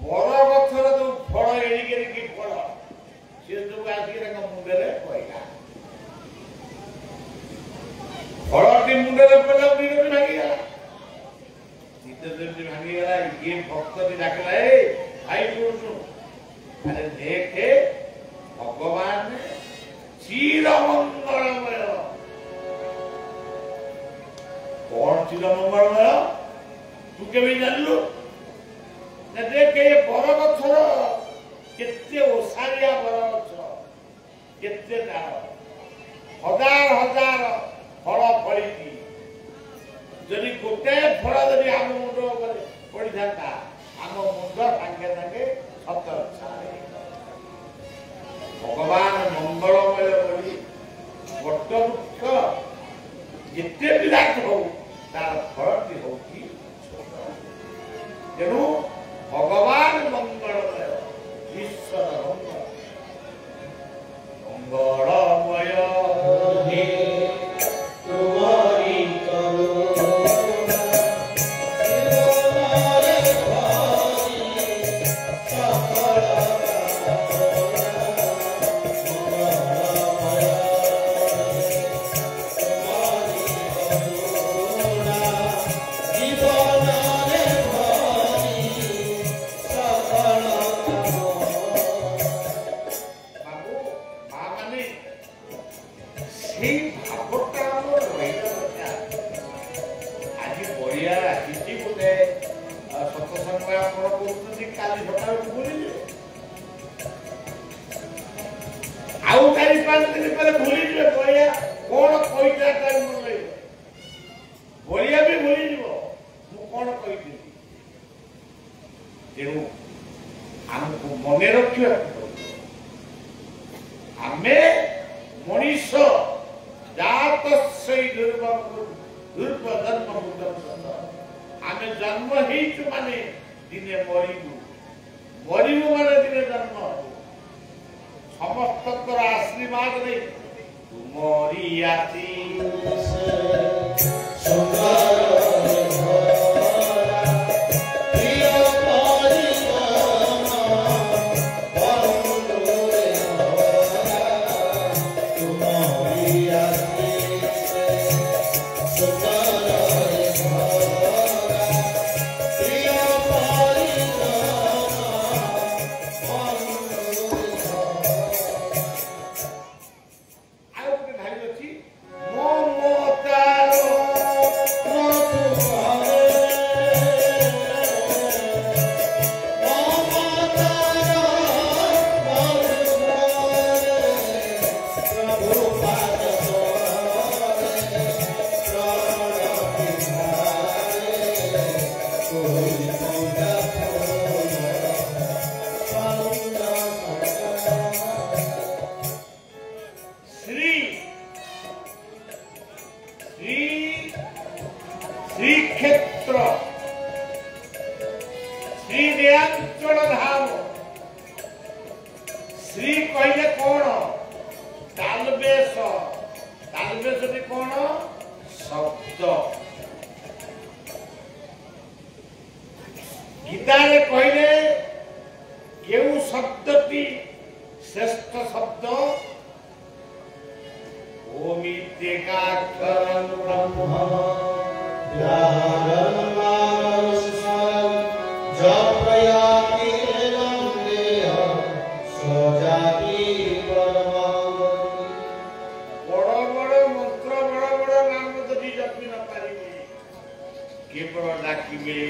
बर गछर जो फल एड़िके फल सी जो आसिक मुंडे पड़ा फलटी मुंडे पड़ा भांगीगला भांगीगला ये भक्त डाकला भाई पुरुष अरे देखे भगवान चिर मंगलमय कौन चिर मंगलमय तू के जानलु ପାଞ୍ଚ ଦିନ ପରେ ଭୁଲିଯିବେ ବଳିଆ କଣ କହିଥିଲା ତାର ମନେ ରହିବ ବଳିଆ ବି ଭୁଲିଯିବ ମୁଁ କଣ କହିଥିଲି ତେଣୁ ଆମକୁ ମନେ ରଖିବାକୁ ଆମେ ମଣିଷ ଜାତ ସେଇ ଦୁର୍ବ ଜନ୍ମ ଆମେ ଜନ୍ମ ହେଇଛୁ ମାନେ ଦିନେ ମରିବୁ ମରିବୁ ମାନେ ଦିନେ ଜନ୍ମ ସମସ୍ତଙ୍କର ଆଶୀର୍ବାଦ ନେଇ ତୁମରି ଆସି श्रीक्षेत्र श्री नीलांचल धाम श्री कहले कौन तालबेश तालबेश कौन शब्द गीतारे कहले केउ शब्दटी श्रेष्ठ शब्द ओमित्येकाक्षरं ब्रह्म केवल डाकिबे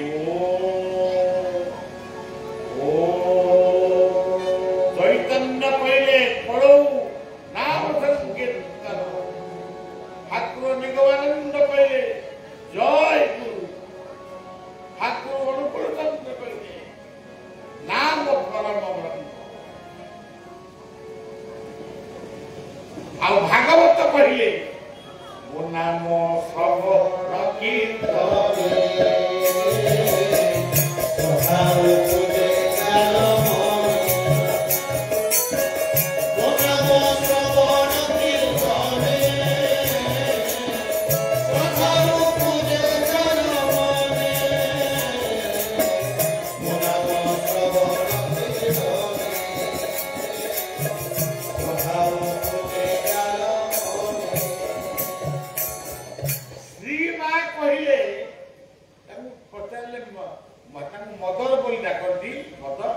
ओ चैतन्य कहले पढ़ो नाम संकीर्तन ठाकुर निगमानंद कहले जय गुरु ठाकुर अनुकूल चंद्र कहले नाम परम ब्रह्म आ भागवत कहले वो नाम सब कीर्तन मदर बोली डाकती मदर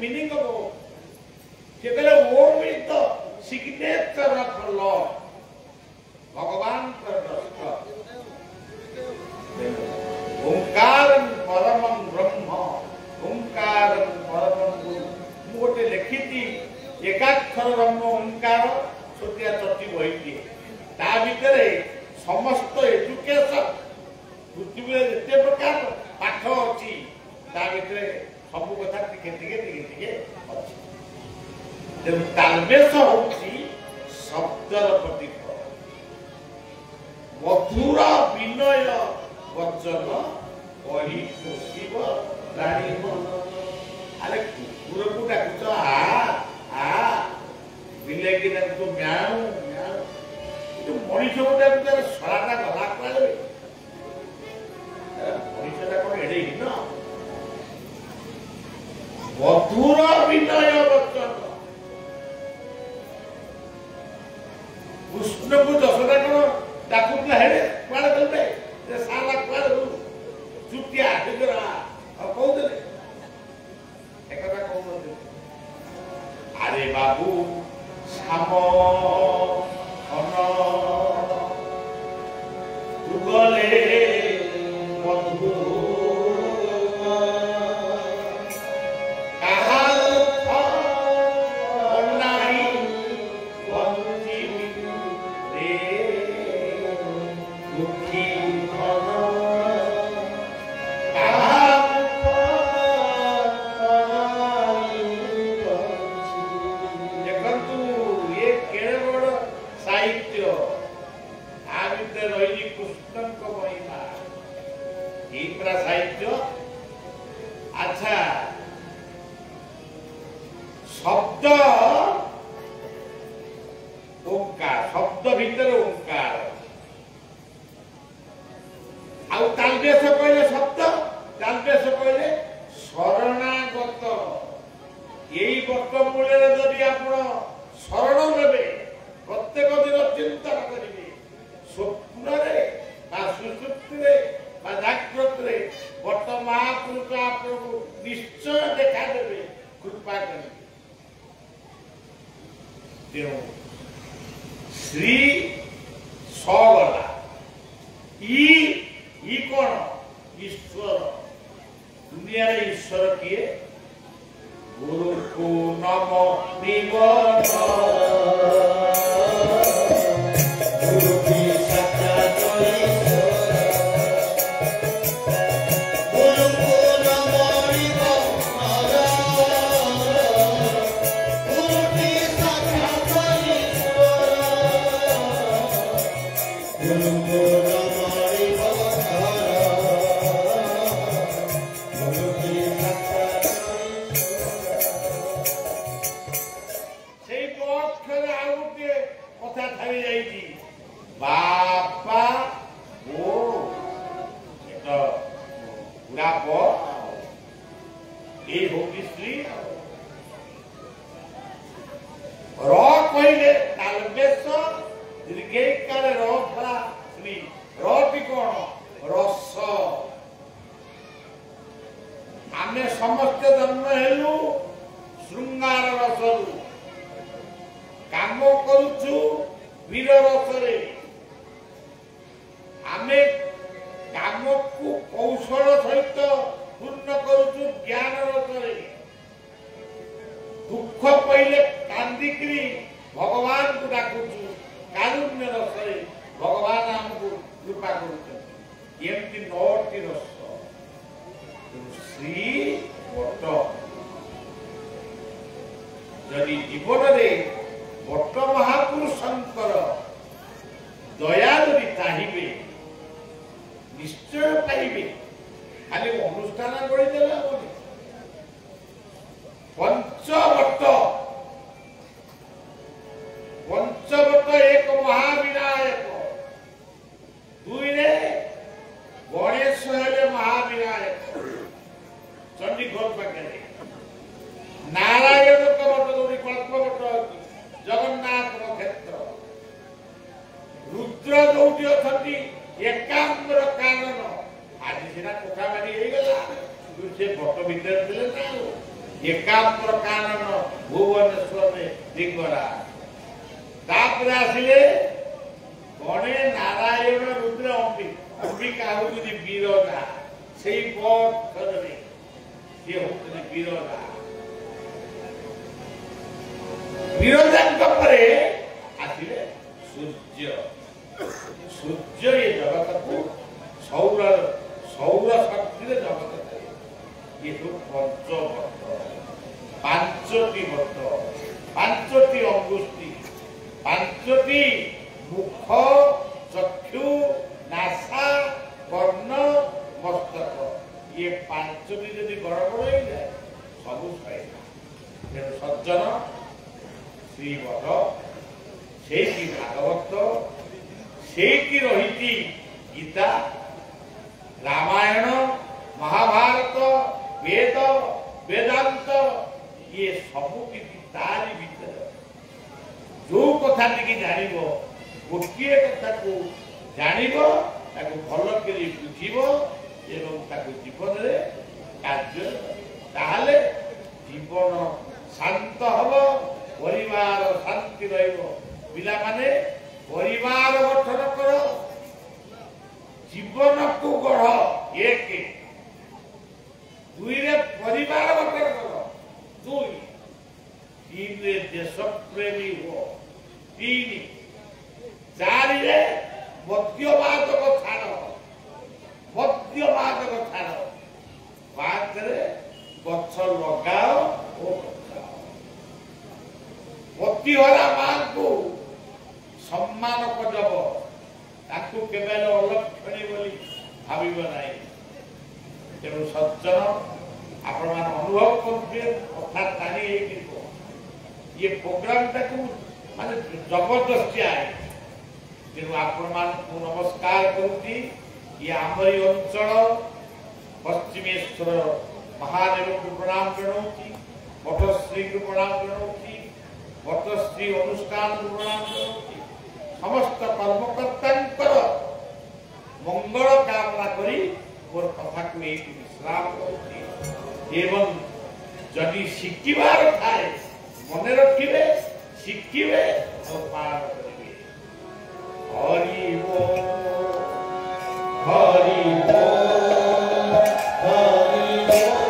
मीनिंग ऑफ ओम केवल Om is the signature of lord Bhagwan Omkar परमं ब्रह्म ओंकार परमं गुरु गोटे लिखी एकाक्षर ब्रह्म ओंकार छोटिया चटी बही ता भितर समस्त एजुकेशन पृथ्वी जिते प्रकार पाठ अच्छी सब कथा टिके अच्छी तालमेश हूँ शब्दर प्रतीक मधुर विनय वचन कही पोषिब जानिब अरे कुकुर को डाकुच आ बिले की डाकुच म्याऊ म्याऊ मनीष को डाकुच सराटा गला कुआड़े मनीषटा कौन एड़े न मधुर विनय वचन कृष्ण को दशटा कौन डाकुला हेड़े कुआड़े चलते साला कुआड़े चुटिया टिकरा कहते एक कहते अरे बाबू श्याम तू गले मधु कहा ବୃକ୍ଷ ମୂଳରେ ଯଦି ଆପଣ ଶରଣ ନେବେ, ପ୍ରତ୍ୟେକ ଦିନ ଚିନ୍ତନ କରିବେ, ସ୍ୱପ୍ନରେ ବା ସୁଷୁପ୍ତିରେ ବା ଜାଗ୍ରତରେ ବଟ ମହାପୁରୁଷ ଆପଣଙ୍କୁ ନିଶ୍ଚୟ ଦେଖାଦେବେ, କୃପା କରିବେ। ତେଣୁ ଶ୍ରୀ ସଗଲା ଇ କଣ? ଈଶ୍ୱର। ଦୁନିଆରେ ଈଶ୍ୱର କିଏ? ଗୁରୁକୁ ନମ ନିବନ आमे समस्त जन्म हेलु श्रृंगार रसरु काम करूछु वीर रसरे आमे काम को कौशल सहित पूर्ण करूछु ज्ञान रसरे दुख पहिले कांदिकरी भगवान को डाकुछु कारुण्य रसरे भगवान हमको कृपा करूछन एमती नौटी रस श्री बट जदि जीवन में बट महापुरुषंकर दया यदि चाहिए निश्चय पाइबे खाली अनुष्ठान गढ़ीदेला पंचवट एक महाविनायक दुई रे गणेश हेले महाविनायक चंडीगढ़ पाखे नारायण कल्पवट जगन्नाथ क्षेत्र रुद्र जोटी अच्छी एकांबर कारण आज सीना कोठा मारी से बट भर एकांबर कारण भुवनेश्वर में दिगरा तापर आसिले गणे नारायण रुद्र अंबिका होती बीरजा से बे ये होते बीरजा बीरजा परे आसिले सूर्य सूर्य ये जगत को सौर सौर शक्ति जगत ये तो पंचवट पांचटी वट पांचटी अंगुष्ठी पांचटी मुख चक्षु नासा कर्ण मस्तक ये पांचटी यदि गड़बड़ हो जाए सब तेणु सज्जन श्रीवध से भागवत से रही गीता रामायण महाभारत वेद वेदांत ये सबू किसी तारी भीतर जो कथा टी जान गोटे कथा को जान भल कर बुझ जीवन में कार्य ताहले जीवन शांत हम परिवार शांति पिला माने परिवार गठन कर जीवन को गढ़ एक दुई रे परिवार गठन कर दुई तीन रे देश प्रेमी हो तीन चार रे मद्यवाद को छाड़ मद्यवाद को छाड़ पांच रे गछ लगाओ मतीहरा मां को सम्मान करब ताकू केबे अलक्षणी बोली भाविब नहीं तेणु सज्जन आपण मान अनुभव करते कथा टाणी ये प्रोग्राम टाकू माने जबरदस्ती आए तेणु आपण मान को नमस्कार करूची ये आमरी अंचल पश्चिमेश्वर महादेव को प्रणाम जनाऊची मठश्री को प्रणाम जनाऊँगी मठश्री अनुष्ठान को प्रणाम जनाऊँगी समस्त कर्मकर्ता मंगल कामना करी मोर कथा को विश्राम करुँगी एवं जदि शिखिबार थाए मन रखिए शिखिबे और पार करिवे हरि बोल हरि बोल हरि बोल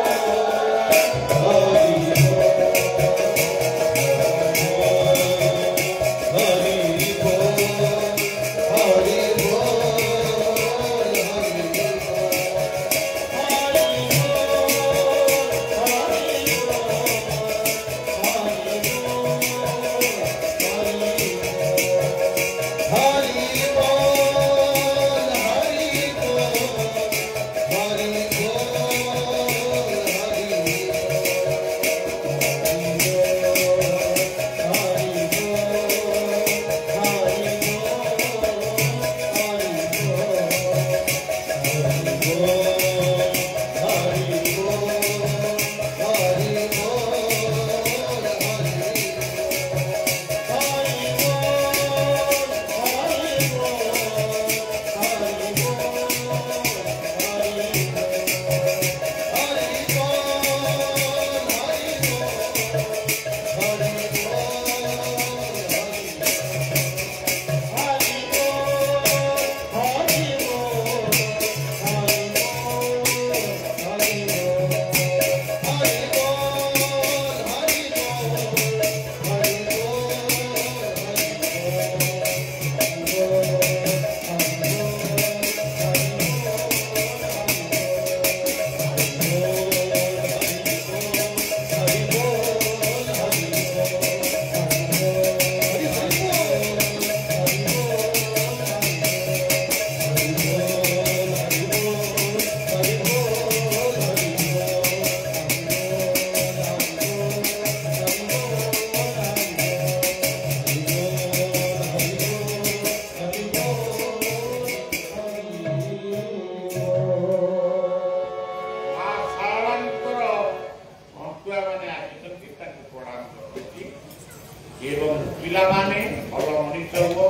एवं पिला माने भल मनीष हो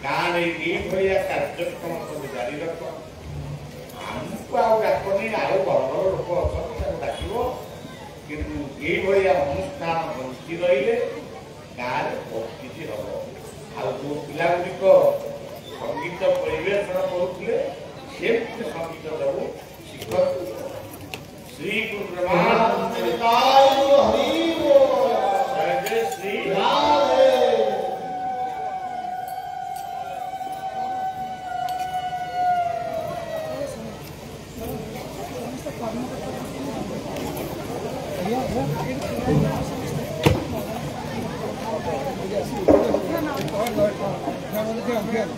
गाँव में कार्यक्रम सब जारी रख आमको आकनी आउ भल भल लोक अच्छा डाक कि अनुष्ठान बंची रही गाँव में बहुत किसी हम आ जो पिला गुड़िक संगीत परिवेषण करुले से संगीत सब शिखर श्री गुरु श्री Yeah.